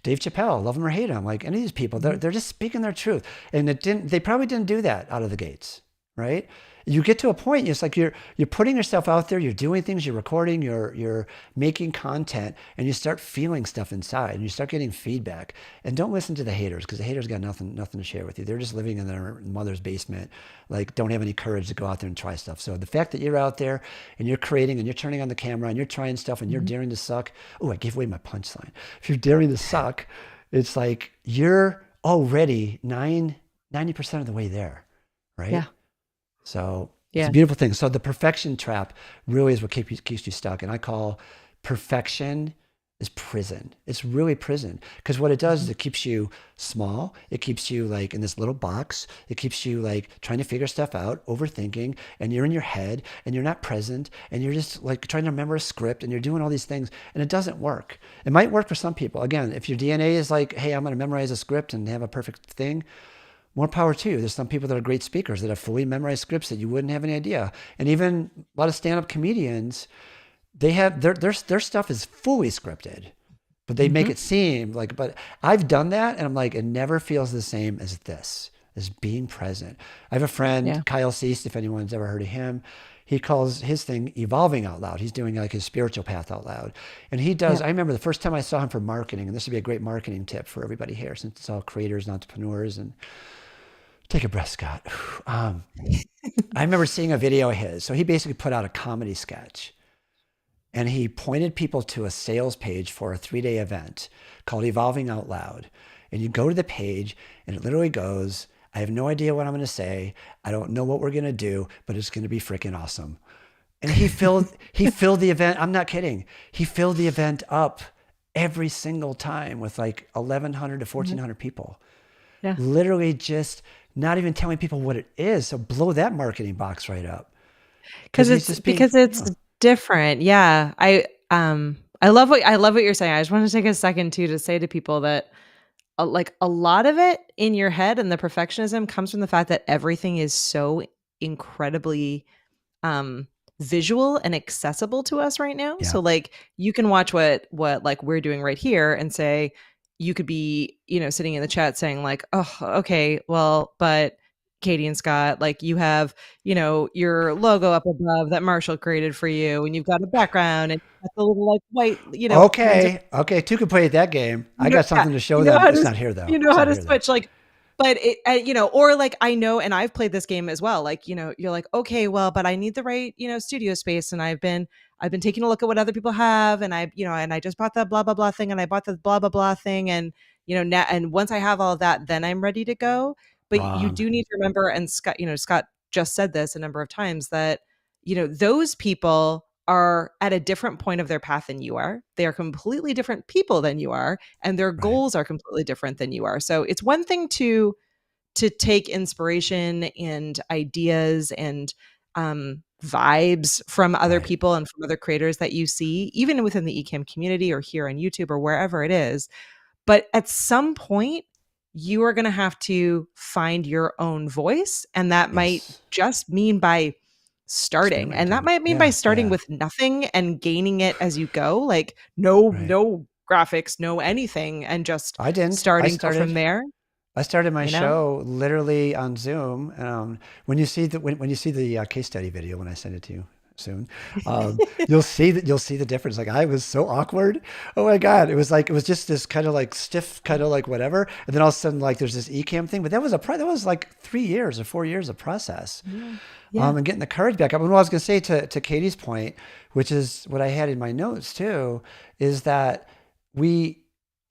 Dave Chappelle, love him or hate him, like, any of these people, they're just speaking their truth. And they probably didn't do that out of the gates, right? You get to a point, it's like you're putting yourself out there, you're doing things, you're recording, you're making content, and you start feeling stuff inside, and you start getting feedback. And don't listen to the haters, because the haters got nothing to share with you. They're just living in their mother's basement, like, don't have any courage to go out there and try stuff. So the fact that you're out there and you're creating and you're turning on the camera and you're trying stuff and you're daring to suck. Oh, I gave away my punchline. If you're daring to suck, it's like you're already 90% of the way there, right? Yeah. So it's a beautiful thing. So the perfection trap really is what keeps you stuck. And I call perfection is prison. It's really prison, because what it does is it keeps you small. It keeps you, like, in this little box. It keeps you, like, trying to figure stuff out, overthinking, and you're in your head and you're not present, and you're just, like, trying to remember a script, and you're doing all these things, and it doesn't work. It might work for some people. Again, if your DNA is like, hey, I'm going to memorize a script and have a perfect thing, more power to you. There's some people that are great speakers that have fully memorized scripts that you wouldn't have any idea. And even a lot of stand-up comedians, they have their stuff is fully scripted, but they make it seem like, but I've done that, and I'm like, it never feels the same as this, as being present. I have a friend, Kyle Cease, if anyone's ever heard of him. He calls his thing evolving out loud. He's doing, like, his spiritual path out loud. And he does, I remember the first time I saw him for marketing, and this would be a great marketing tip for everybody here, since it's all creators and entrepreneurs. And take a breath, Scott. I remember seeing a video of his. So he basically put out a comedy sketch, and he pointed people to a sales page for a 3-day event called Evolving Out Loud. And you go to the page, and it literally goes, I have no idea what I'm going to say. I don't know what we're going to do, but it's going to be freaking awesome. And he filled the event. I'm not kidding. He filled the event up every single time with like 1,100 to 1,400 people. Yeah. Literally just not even telling people what it is. So blow that marketing box right up. Because it's different. Yeah. I love what you're saying. I just want to take a second too to say to people that like a lot of it in your head and the perfectionism comes from the fact that everything is so incredibly visual and accessible to us right now. Yeah. So like you can watch what like we're doing right here and say, you could be, sitting in the chat saying like, oh, okay, well, but Katie and Scott, like you have, your logo up above that Marshall created for you, and you've got a background and the little like white, Okay, two can play at that game. I got something to show them. It's not here though. You know how to switch, like, but it, or like I know, and I've played this game as well. Like, you're like, okay, well, but I need the right, studio space, and I've been taking a look at what other people have, and and I just bought the blah blah blah thing, and I bought the blah blah blah thing, and now, and once I have all of that, then I'm ready to go. But you do need to remember, and Scott, Scott just said this a number of times, that those people are at a different point of their path than you are. They are completely different people than you are, and their goals are completely different than you are. So it's one thing to take inspiration and ideas and vibes from other people and from other creators that you see, even within the Ecamm community or here on YouTube or wherever it is. But at some point, you are going to have to find your own voice, and that might just mean by starting, and that might mean by starting with nothing and gaining it as you go, like no graphics, no anything, and just starting from there. I started my show literally on Zoom. When you see the case study video, when I send it to you soon, you'll see the difference. Like, I was so awkward. Oh my God. It was just this kind of like stiff, kind of like whatever. And then all of a sudden, like, there's this Ecamm thing, but that was like 3 years or 4 years of process. And getting the courage back up. And what I was going to say to Katie's point, which is what I had in my notes too, is that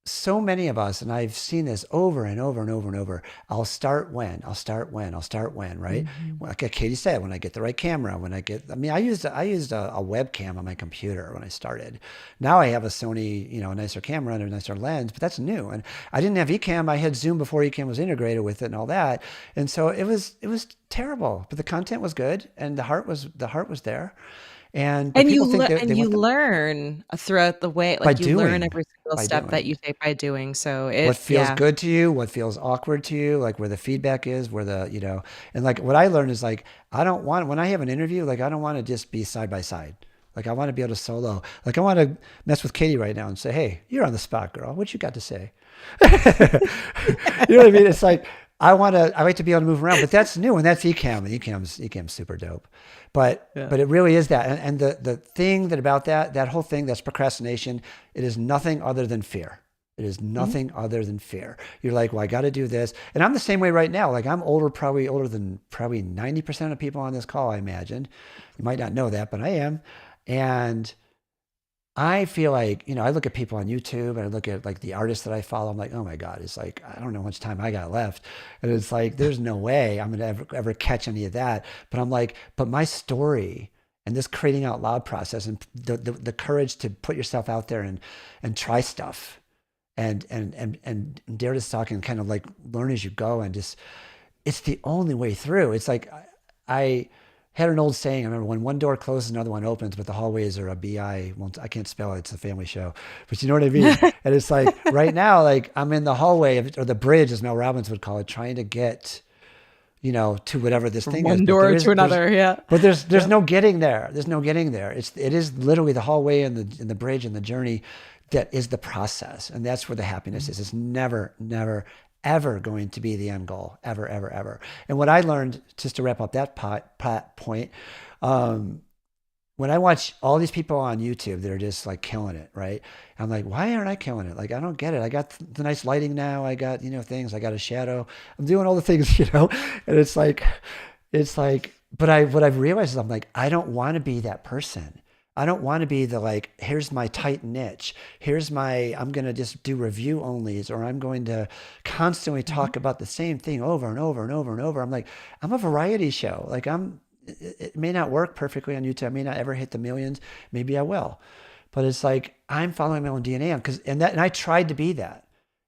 so many of us, and I've seen this over and over and over and over, I'll start when, right? Mm-hmm. Like Katie said, when I get the right camera, I used a webcam on my computer when I started. Now I have a Sony, a nicer camera and a nicer lens, but that's new. And I didn't have Ecamm. I had Zoom before Ecamm was integrated with it and all that. And so it was terrible, but the content was good and the heart was there. But people think you learn throughout the way, like you learn every single step that you take by doing. So what feels good to you, what feels awkward to you, like where the feedback is, where and like what I learned is like, when I have an interview, like I don't want to just be side by side. Like I want to be able to solo. Like I want to mess with Katie right now and say, hey, you're on the spot, girl. What you got to say? You know what I mean? It's like, I like to be able to move around, but that's new. And that's Ecamm, and Ecamm's super dope. But it really is that. And the thing about that whole thing, that's procrastination. It is nothing other than fear. It is nothing other than fear. You're like, well, I got to do this. And I'm the same way right now. Like I'm probably older than 90% of people on this call, I imagine. You might not know that, but I am. And I feel like, I look at people on YouTube and I look at like the artists that I follow. I'm like, oh my God, it's like, I don't know how much time I got left. And it's like, there's no way I'm going to ever catch any of that. But I'm like, but my story and this creating out loud process and the courage to put yourself out there and try stuff and dare to talk and kind of like learn as you go. And just, it's the only way through. It's like, I had an old saying. I remember, when one door closes, another one opens, but the hallways are a BI. Well, I can't spell it. It's a family show, but you know what I mean? And it's like right now, like I'm in the hallway or the bridge, as Mel Robbins would call it, trying to get, to whatever this thing is. One door to another. Yeah. But there's no getting there. There's no getting there. It is literally the hallway and the bridge and the journey that is the process. And that's where the happiness is. It's never, ever going to be the end goal, ever, ever, ever. And what I learned, just to wrap up that point, when I watch all these people on YouTube that are just like killing it, right? I'm like, why aren't I killing it? Like, I don't get it. I got the nice lighting now. I got, things. I got a shadow. I'm doing all the things, and it's like, but what I've realized is I'm like, I don't want to be that person. I don't want to be the like, here's my tight niche. I'm going to just do review onlys, or I'm going to constantly talk about the same thing over and over and over and over. I'm like, I'm a variety show. Like it may not work perfectly on YouTube. I may not ever hit the millions. Maybe I will, but it's like, I'm following my own DNA and I tried to be that.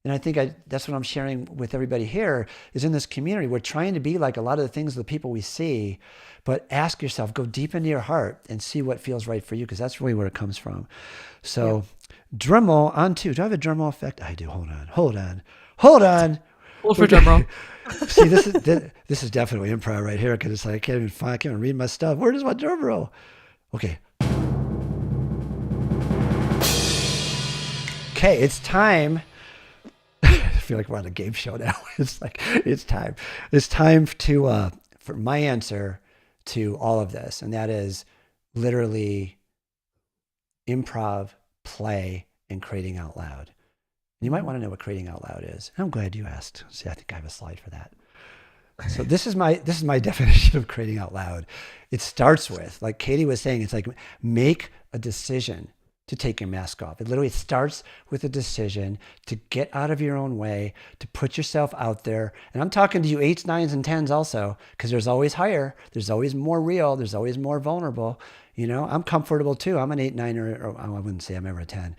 And I think that's what I'm sharing with everybody here is in this community. We're trying to be like a lot of the things, the people we see, but ask yourself, go deep into your heart and see what feels right for you, because that's really where it comes from. So drum roll on two. Do I have a drum roll effect? I do. Hold on. Hold for drum roll. See, this is definitely improv right here, because it's like, I can't even read my stuff. Where does my drum roll? Okay. Okay, it's time. I feel like we're on a game show now. It's like, it's time. It's time for my answer to all of this. And that is literally improv, play, and creating out loud. And you might want to know what creating out loud is. I'm glad you asked. See, I think I have a slide for that. So this is my definition of creating out loud. It starts with, like Katie was saying, it's like, make a decision to take your mask off. It literally starts with a decision to get out of your own way, to put yourself out there. And I'm talking to you 8s, 9s, and 10s also, because there's always higher. There's always more real. There's always more vulnerable. I'm comfortable too. I'm an 8, 9, or I wouldn't say I'm ever a 10,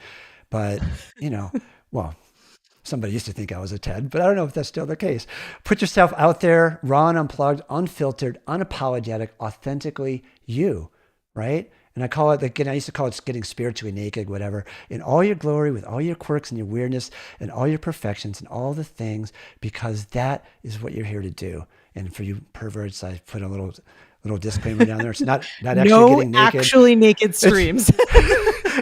but well, somebody used to think I was a 10, but I don't know if that's still the case. Put yourself out there, raw and unplugged, unfiltered, unapologetic, authentically you, right? And I used to call it getting spiritually naked, whatever, in all your glory, with all your quirks and your weirdness and all your perfections and all the things, because that is what you're here to do. And for you perverts, I put a little disclaimer down there. It's not actually getting naked. No actually naked streams.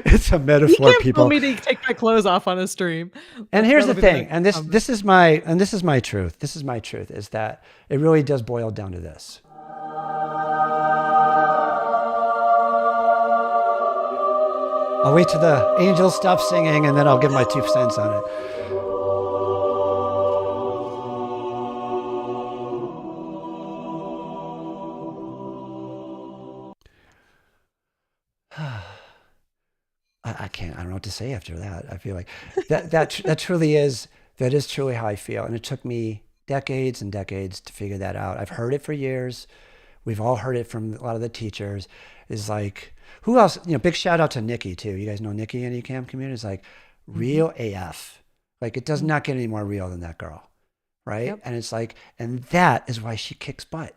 It's a metaphor, you can't people. Tell me to take my clothes off on a stream. And here's the thing, and this is my truth. This is my truth, is that it really does boil down to this. I'll wait till the angels stop singing, and then I'll give my 2 cents on it. I can't. I don't know what to say after that. I feel like that truly is truly how I feel, and it took me decades and decades to figure that out. I've heard it for years. We've all heard it from a lot of the teachers. Is like, who else? Big shout out to Nikki too. You guys know Nikki in the Ecamm community? Is like real AF. Like, it does not get any more real than that girl, right? Yep. And it's like, and that is why she kicks butt.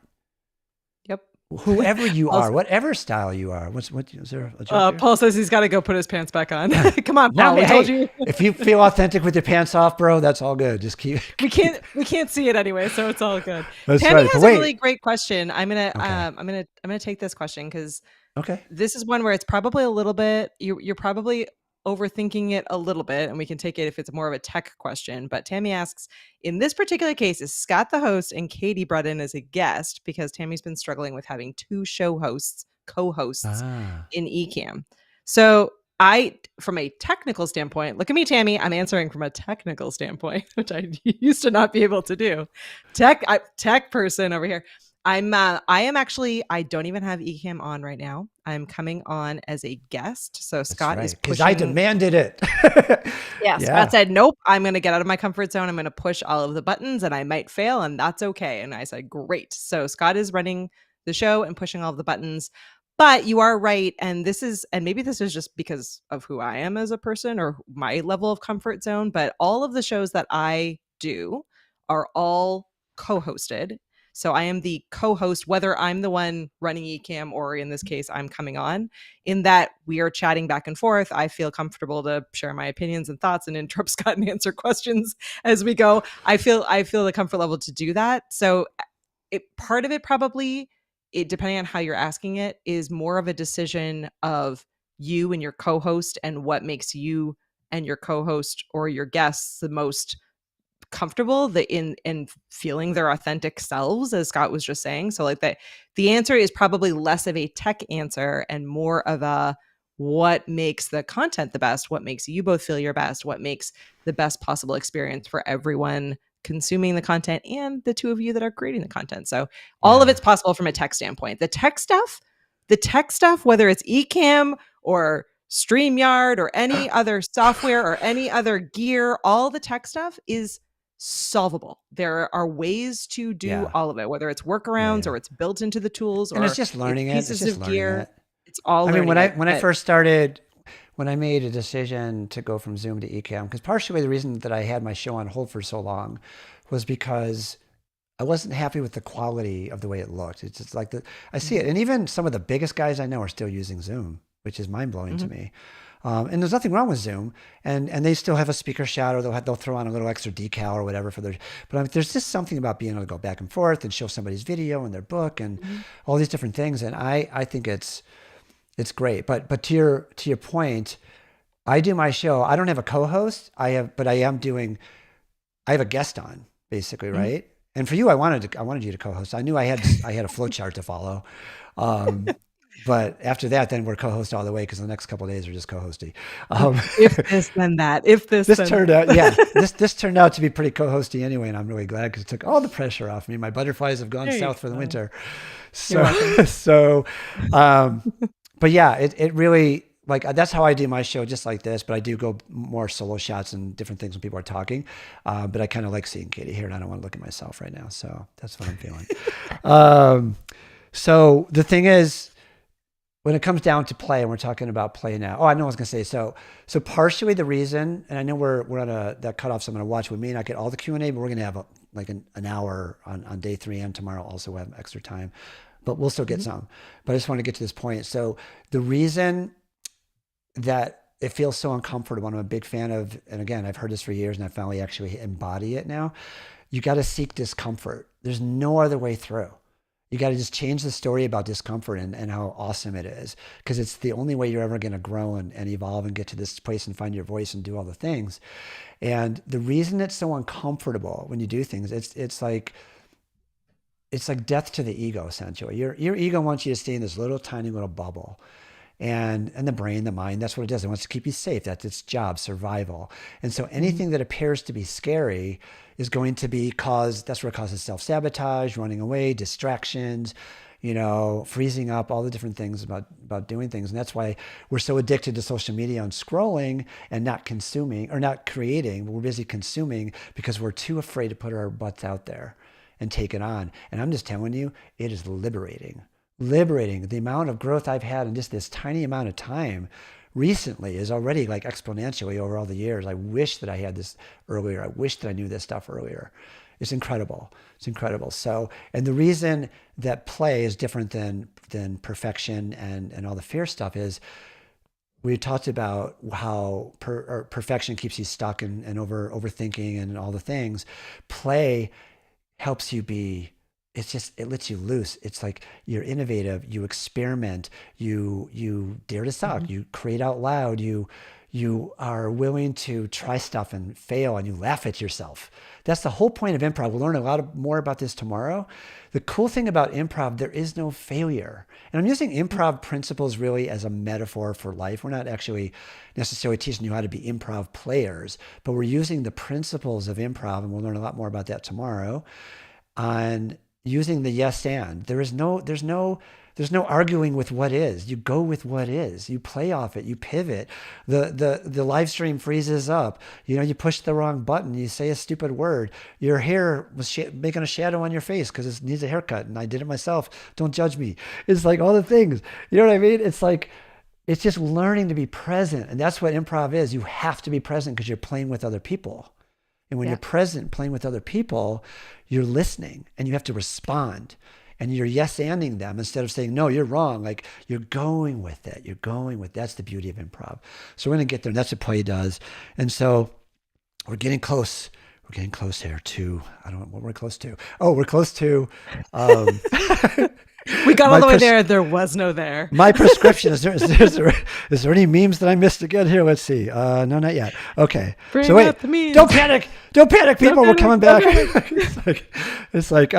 Yep. whoever you are, whatever style you are. What is there a joke Paul says he's got to go put his pants back on. Come on, No, Paul. I told you. If you feel authentic with your pants off, bro, that's all good. Just keep. We can't see it anyway, so it's all good. That's Tammy right. has a really great question. I'm gonna take this question because this is one where it's probably a little bit. You're probably overthinking it a little bit, and we can take it if it's more of a tech question. But Tammy asks, in this particular case, is Scott the host and Katie brought in as a guest because Tammy's been struggling with having two co-hosts in Ecamm. So from a technical standpoint, look at me, Tammy. I'm answering from a technical standpoint, which I used to not be able to do. Tech person over here. I am actually, I don't even have Ecamm on right now. I'm coming on as a guest. So Scott is pushing. Because I demanded it. Scott said, nope, I'm going to get out of my comfort zone. I'm going to push all of the buttons and I might fail and that's okay. And I said, great. So Scott is running the show and pushing all of the buttons. But you are right. And maybe this is just because of who I am as a person or my level of comfort zone. But all of the shows that I do are all co-hosted. So I am the co-host, whether I'm the one running Ecamm or in this case, I'm coming on, in that we are chatting back and forth. I feel comfortable to share my opinions and thoughts and interrupt Scott and answer questions as we go. I feel the comfort level to do that. So part of it probably, depending on how you're asking it, is more of a decision of you and your co-host and what makes you and your co-host or your guests the most comfortable in feeling their authentic selves, as Scott was just saying. So like the answer is probably less of a tech answer and more of a what makes the content the best, what makes you both feel your best, what makes the best possible experience for everyone consuming the content and the two of you that are creating the content. So all of it's possible from a tech standpoint. The tech stuff, whether it's Ecamm or StreamYard or any other software or any other gear, all the tech stuff is solvable. There are ways to do all of it, whether it's workarounds or it's built into the tools, and it's just learning pieces of gear. It's all. I mean, when I first started, when I made a decision to go from Zoom to Ecamm, because partially the reason that I had my show on hold for so long was because I wasn't happy with the quality of the way it looked. It's just like I see it, and even some of the biggest guys I know are still using Zoom, which is mind blowing to me. And there's nothing wrong with Zoom, and they still have a speaker shot, or they'll throw on a little extra decal or whatever for their. But I mean, there's just something about being able to go back and forth and show somebody's video and their book and all these different things. And I think it's great. But to your point, I do my show. I don't have a co-host. I have a guest on basically, right? And for you, I wanted you to co-host. I knew I had a flow chart to follow. But after that, then we're co-host all the way because the next couple of days are just co-hosty. If this, then that. If this turned out, this turned out to be pretty co-hosty anyway, and I'm really glad because it took all the pressure off me. My butterflies have gone south for the winter. But yeah, it really, like, that's how I do my show, just like this. But I do go more solo shots and different things when people are talking. But I kind of like seeing Katie here, and I don't want to look at myself right now. So that's what I'm feeling. So the thing is, when it comes down to play, and we're talking about play now. Oh, I know what I was going to say. So partially the reason, and I know we're on that cutoff, so I'm going to watch. We may not get all the Q&A, but we're going to have an hour on day 3 and tomorrow also we'll have extra time. But we'll still get some. But I just want to get to this point. So the reason that it feels so uncomfortable, and I'm a big fan of, and again, I've heard this for years and I finally actually embody it now. You got to seek discomfort. There's no other way through. You got to just change the story about discomfort and how awesome it is, because it's the only way you're ever going to grow and evolve and get to this place and find your voice and do all the things. And the reason it's so uncomfortable when you do things, it's like death to the ego, essentially. Your ego wants you to stay in this little tiny little bubble. And the brain, the mind, that's what it does. It wants to keep you safe. That's its job, survival. And so anything that appears to be scary is going to be that's where it causes self-sabotage, running away, distractions, freezing up, all the different things about doing things. And that's why we're so addicted to social media and scrolling and not consuming or not creating. We're busy consuming because we're too afraid to put our butts out there and take it on. And I'm just telling you, it is liberating. The amount of growth I've had in just this tiny amount of time recently is already exponentially over all the years. I wish that I had this earlier. I wish that I knew this stuff earlier. It's incredible. It's incredible. So, and the reason that play is different than perfection and all the fear stuff is we talked about how perfection keeps you stuck and overthinking and all the things. Play helps you be, it lets you loose. It's like you're innovative, you experiment, you dare to suck, you create out loud, you are willing to try stuff and fail, and you laugh at yourself. That's the whole point of improv. We'll learn a lot more about this tomorrow. The cool thing about improv, there is no failure. And I'm using improv principles really as a metaphor for life. We're not actually necessarily teaching you how to be improv players, but we're using the principles of improv, and we'll learn a lot more about that tomorrow, on using the yes and. There's no arguing with what is. You go with what is. You play off it. You pivot. The live stream freezes up. You push the wrong button. You say a stupid word. Your hair was making a shadow on your face because it needs a haircut, and I did it myself. Don't judge me. It's like all the things. You know what I mean? It's like, it's just learning to be present, and that's what improv is. You have to be present because you're playing with other people. And when you're present, playing with other people, you're listening, and you have to respond. And you're yes-anding them instead of saying, no, you're wrong. Like, you're going with it. That's the beauty of improv. So we're going to get there, and that's what play does. And so we're getting close. We're getting close here to, I don't know what we're close to. Oh, we're close to. We got all the way there. There was no there. My prescription. Is there any memes that I missed again here? Let's see. No, not yet. Okay. Bring up the memes. Don't panic, people. We're coming back. It's like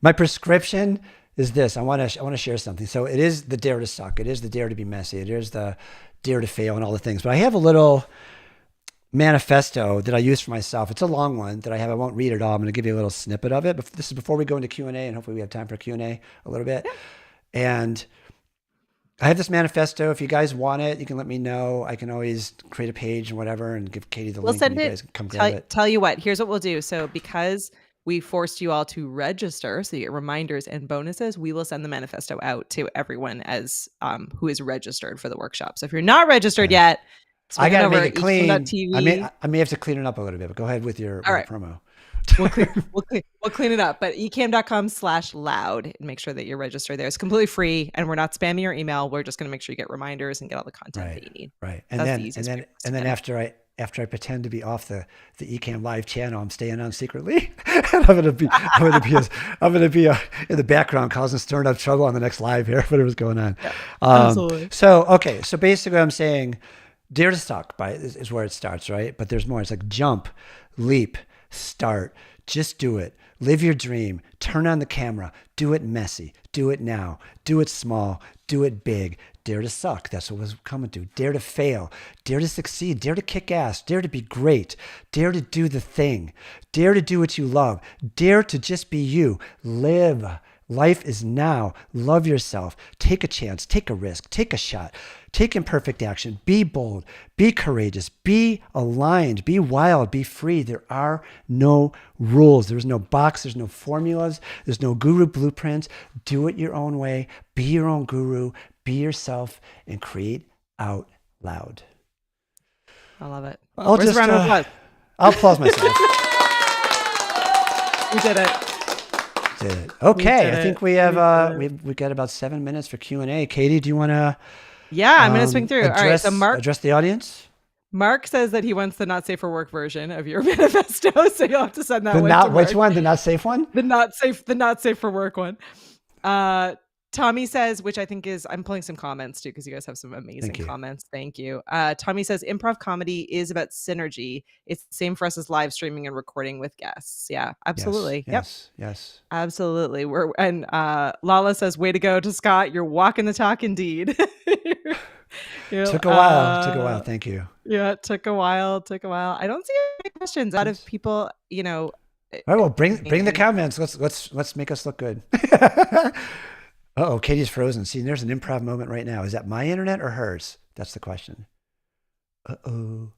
my prescription is this. I want to share something. So it is the dare to suck. It is the dare to be messy. It is the dare to fail and all the things. But I have a little manifesto that I use for myself. It's a long one that I have. I won't read it all. I'm going to give you a little snippet of it. But this is before we go into Q&A, and hopefully we have time for Q&A a little bit. And I have this manifesto. If you guys want it, you can let me know. I can always create a page and whatever and give Katie the link. Send and you it. guys can come grab it. Tell you what, here's what we'll do. So because we forced you all to register, so you get reminders and bonuses, we will send the manifesto out to everyone as who is registered for the workshop. So if you're not registered yet, I got to make it clean. I may have to clean it up a little bit, but go ahead with your promo. We'll clean it up, but ecamm.com/loud and make sure that you're registered there. It's completely free, and we're not spamming your email. We're just going to make sure you get reminders and get all the content that you need. Right. And then after I pretend to be off the Ecamm live channel, I'm staying on secretly. And I'm gonna be in the background causing stirring up trouble on the next live here, whatever's going on. Yeah, absolutely. So basically I'm saying dare to suck is where it starts, right? But there's more. It's like jump, leap, start, just do it. Live your dream, turn on the camera, do it messy, do it now, do it small, do it big. Dare to suck. That's what was coming to. Dare to fail. Dare to succeed. Dare to kick ass. Dare to be great. Dare to do the thing. Dare to do what you love. Dare to just be you. Live. Life is now. Love yourself. Take a chance. Take a risk. Take a shot. Take imperfect action. Be bold. Be courageous. Be aligned. Be wild. Be free. There are no rules. There's no box. There's no formulas. There's no guru blueprints. Do it your own way. Be your own guru. Be yourself and create out loud. I love it. I'll applause myself. We did it. Okay, I think we have we've got about 7 minutes for Q&A. Katie, do you want to? Yeah, I'm going to swing through. All right, so Mark, address the audience. Mark says that he wants the not safe for work version of your manifesto, so you'll have to send that one. Which one? The not safe one? The not safe for work one. Tommy says, which I think is, I'm pulling some comments too, because you guys have some amazing comments. Thank you. Tommy says, improv comedy is about synergy. It's the same for us as live streaming and recording with guests. Yeah, absolutely. Yes. Absolutely. Lala says, way to go to Scott. You're walking the talk indeed. Took a while. Thank you. Yeah, it took a while. I don't see any questions out of people, All right, well, bring the comments. Let's make us look good. Uh-oh, Katie's frozen. See, there's an improv moment right now. Is that my internet or hers? That's the question. Uh-oh.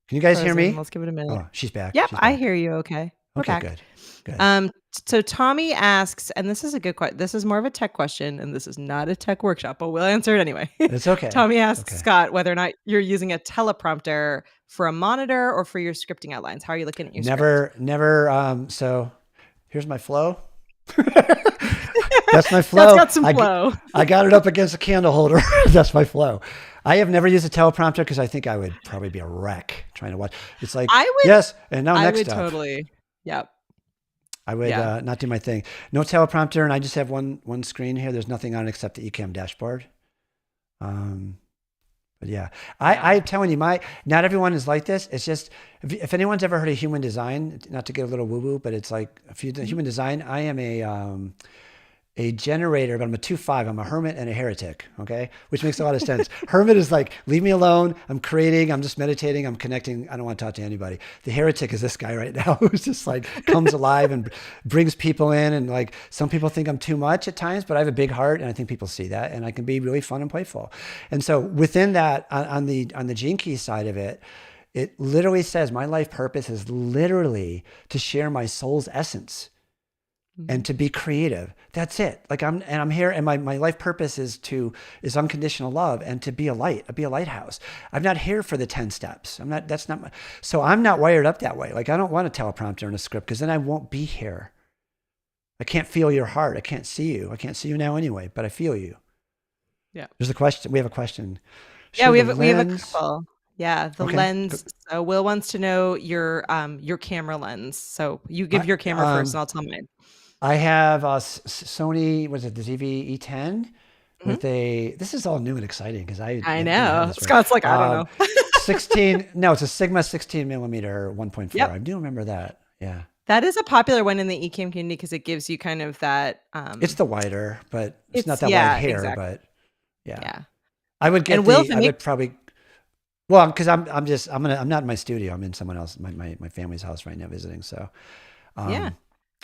Can you guys hear me? Let's give it a minute. Oh, she's back. Yep, I hear you. Okay. Okay, good. So Tommy asks, and this is a good question. This is more of a tech question, and this is not a tech workshop, but we'll answer it anyway. It's okay. Tommy asks Scott whether or not you're using a teleprompter for a monitor or for your scripting outlines. How are you looking at your Never. So Here's my flow. That's my That's flow. got some flow. I got it up against a candle holder. That's my flow. I have never used a teleprompter because I think I would probably be a wreck trying to watch. It's like, yes, and now next up. Totally. Yep. I would not do my thing. No teleprompter, and I just have one screen here. There's nothing on except the Ecamm dashboard. But yeah, I'm telling you, not everyone is like this. It's just, if anyone's ever heard of human design, not to get a little woo-woo, but it's like, if you do human design, I am a generator, but I'm a 2-5. I'm a hermit and a heretic. Okay. Which makes a lot of sense. Hermit is like, leave me alone. I'm creating. I'm just meditating. I'm connecting. I don't want to talk to anybody. The heretic is this guy right now who's just like comes alive and brings people in. And like, some people think I'm too much at times, but I have a big heart and I think people see that, and I can be really fun and playful. And so within that, on the Gene Key side of it, it literally says my life purpose is literally to share my soul's essence and to be creative. That's it. Like I'm here, and my life purpose is unconditional love and to be a lighthouse. I'm not here for the 10 steps. So I'm not wired up that way. Like I don't want a teleprompter and a script, because then I won't be here. I can't feel your heart. I can't see you. I can't see you now anyway, but I feel you. Yeah. There's a question. We have a question. Yeah, we have a couple. Yeah, the lens. So Will wants to know your camera lens. So you give your camera first, and I'll tell mine. I have a Sony, was it the ZV-E10 with this is all new and exciting because I know. Scott's like, I don't know. 16, no, it's a Sigma 16 millimeter 1.4. Yep. I do remember that. Yeah. That is a popular one in the Ecamm community because it gives you kind of that. It's the wider, but it's not that wide here, exactly. But yeah. I would get I would probably, well, because I'm not in my studio. I'm in someone else, my family's house right now visiting. So, yeah.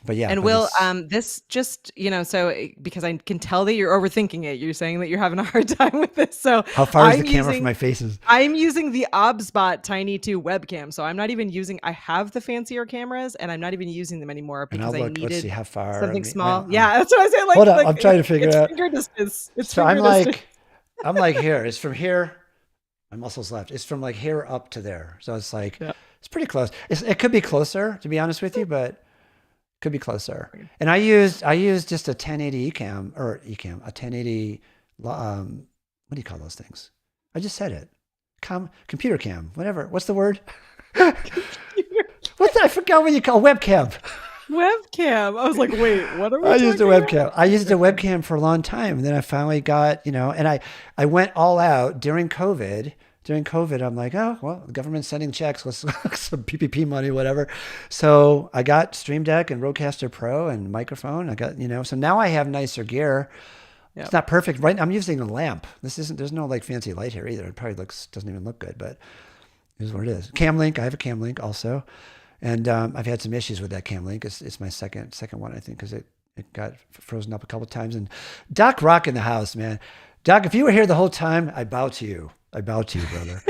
But yeah, and Will, this just, so because I can tell that you're overthinking it. You're saying that you're having a hard time with this. So how far is the camera from my faces? I'm using the OBSBot Tiny 2 webcam. So I'm not even I have the fancier cameras and I'm not even using them anymore because I needed let's see how far something small. Yeah, that's what I say. Like, hold on, I'm trying to figure it out. Finger distance. So I'm like here. It's from here. My muscles left. It's from like here up to there. So it's like, it's pretty close. It could be closer, to be honest with you, but could be closer. And I used just a 1080 Ecamm, a 1080, what do you call those things? I just said it. Computer cam, whatever. What's the word? I forgot what you call webcam. Webcam. I was like, wait, what are we I used a webcam. I used a webcam for a long time. And then I finally got, and I went all out during COVID. During COVID, I'm like, oh, well, the government's sending checks. Let's some PPP money, whatever. So I got Stream Deck and Rodecaster Pro and microphone. I got, so now I have nicer gear. Yep. It's not perfect. Right now, I'm using a lamp. There's no like fancy light here either. It probably doesn't even look good, but it is what it is. Cam Link. I have a Cam Link also. And I've had some issues with that Cam Link. It's my second one, I think, because it got frozen up a couple of times. And Doc Rock in the house, man. Doc, if you were here the whole time, I bow to you. I bow to you, brother.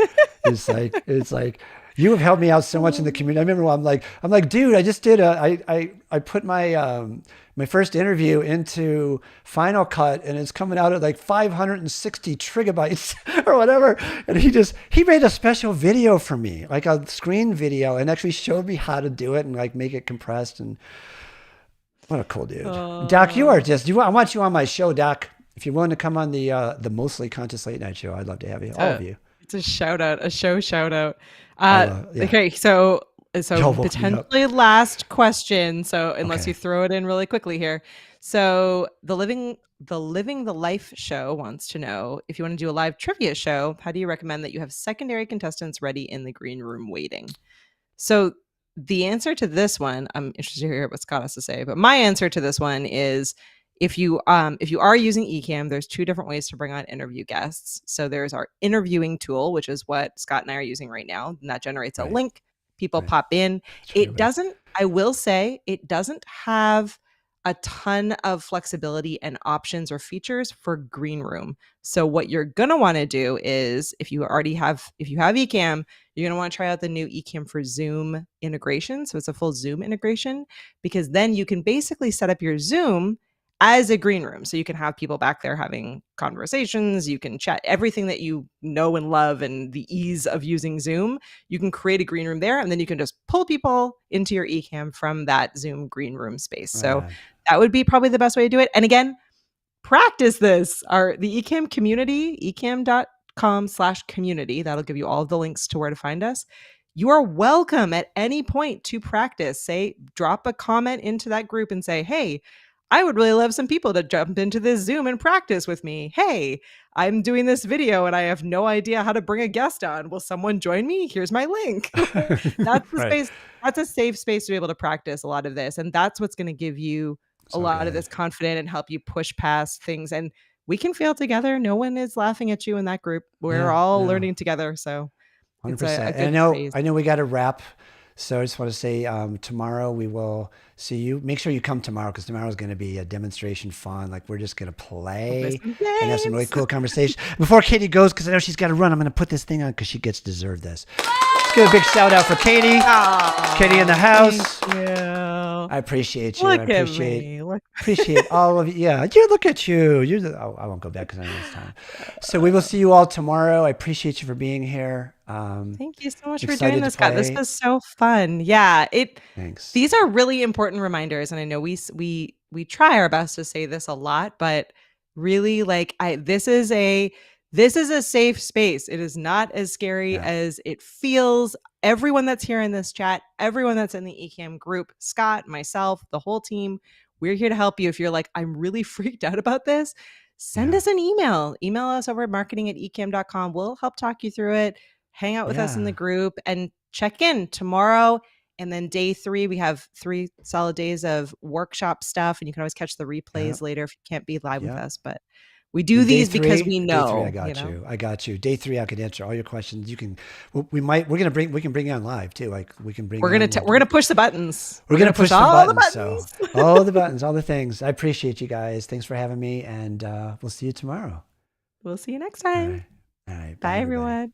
It's like you have helped me out so much in the community. I remember when I'm like, dude, I just did I put my my first interview into Final Cut and it's coming out at like 560 trigabytes or whatever. And he made a special video for me, like a screen video, and actually showed me how to do it and like make it compressed. And what a cool dude. Doc, you are I want you on my show, Doc. If you're willing to come on the Mostly Conscious Late Night Show, I'd love to have you. All of you. It's a shout out, a show shout out. Okay, so potentially last question. So unless you throw it in really quickly here. So the Living the Life show wants to know, if you want to do a live trivia show, how do you recommend that you have secondary contestants ready in the green room waiting? So the answer to this one, I'm interested to hear what Scott has to say, but my answer to this one is, if you are using Ecamm, there's two different ways to bring on interview guests. So there's our interviewing tool, which is what Scott and I are using right now, and that generates a link. People pop in. I will say, it doesn't have a ton of flexibility and options or features for green room. So what you're gonna want to do is, if you have Ecamm, you're gonna want to try out the new Ecamm for Zoom integration. So it's a full Zoom integration, because then you can basically set up your Zoom as a green room. So you can have people back there having conversations, you can chat, everything that you know and love, and the ease of using Zoom, you can create a green room there, and then you can just pull people into your Ecamm from that Zoom green room space. So that would be probably the best way to do it. And again, practice this. The Ecamm community, ecamm.com/community. That'll give you all of the links to where to find us. You are welcome at any point to practice. Drop a comment into that group and say, hey, I would really love some people to jump into this Zoom and practice with me. Hey, I'm doing this video and I have no idea how to bring a guest on. Will someone join me? Here's my link. That's the space. That's a safe space to be able to practice a lot of this. And that's what's going to give you a lot of this confidence and help you push past things. And we can fail together. No one is laughing at you in that group. We're all learning together. So 100%. It's a good I know we got to wrap. So I just want to say tomorrow we will see you. Make sure you come tomorrow, because tomorrow is going to be a demonstration fun. Like, we're just going to play and have some really cool conversation. Before Katie goes, because I know she's got to run, I'm going to put this thing on because she gets deserved this. Let's give a big shout out for Katie. Katie in the house. Thank you. I appreciate you. Look at me. Appreciate all of you. Yeah, look at you. I won't go back because I know it's time. So we will see you all tomorrow. I appreciate you for being here. Thank you so much for doing this, Scott. This was so fun. Yeah, Thanks. These are really important reminders, and I know we try our best to say this a lot, but really, this is a safe space. It is not as scary as it feels. Everyone that's here in this chat, everyone that's in the Ecamm group, Scott, myself, the whole team, we're here to help you. If you're like, I'm really freaked out about this, send us an email. Email us over at marketing@ecamm.com. We'll help talk you through it. Hang out with us in the group and check in tomorrow. And then day 3, we have 3 solid days of workshop stuff. And you can always catch the replays later if you can't be live with us. But we do these because we know. Day 3, I got you. Day 3, I could answer all your questions. You can. We can bring you on live too. Like, we can bring. We're gonna push the buttons. We're gonna push all the buttons. So all the buttons, all the things. I appreciate you guys. Thanks for having me, and we'll see you tomorrow. We'll see you next time. All right. Bye everyone.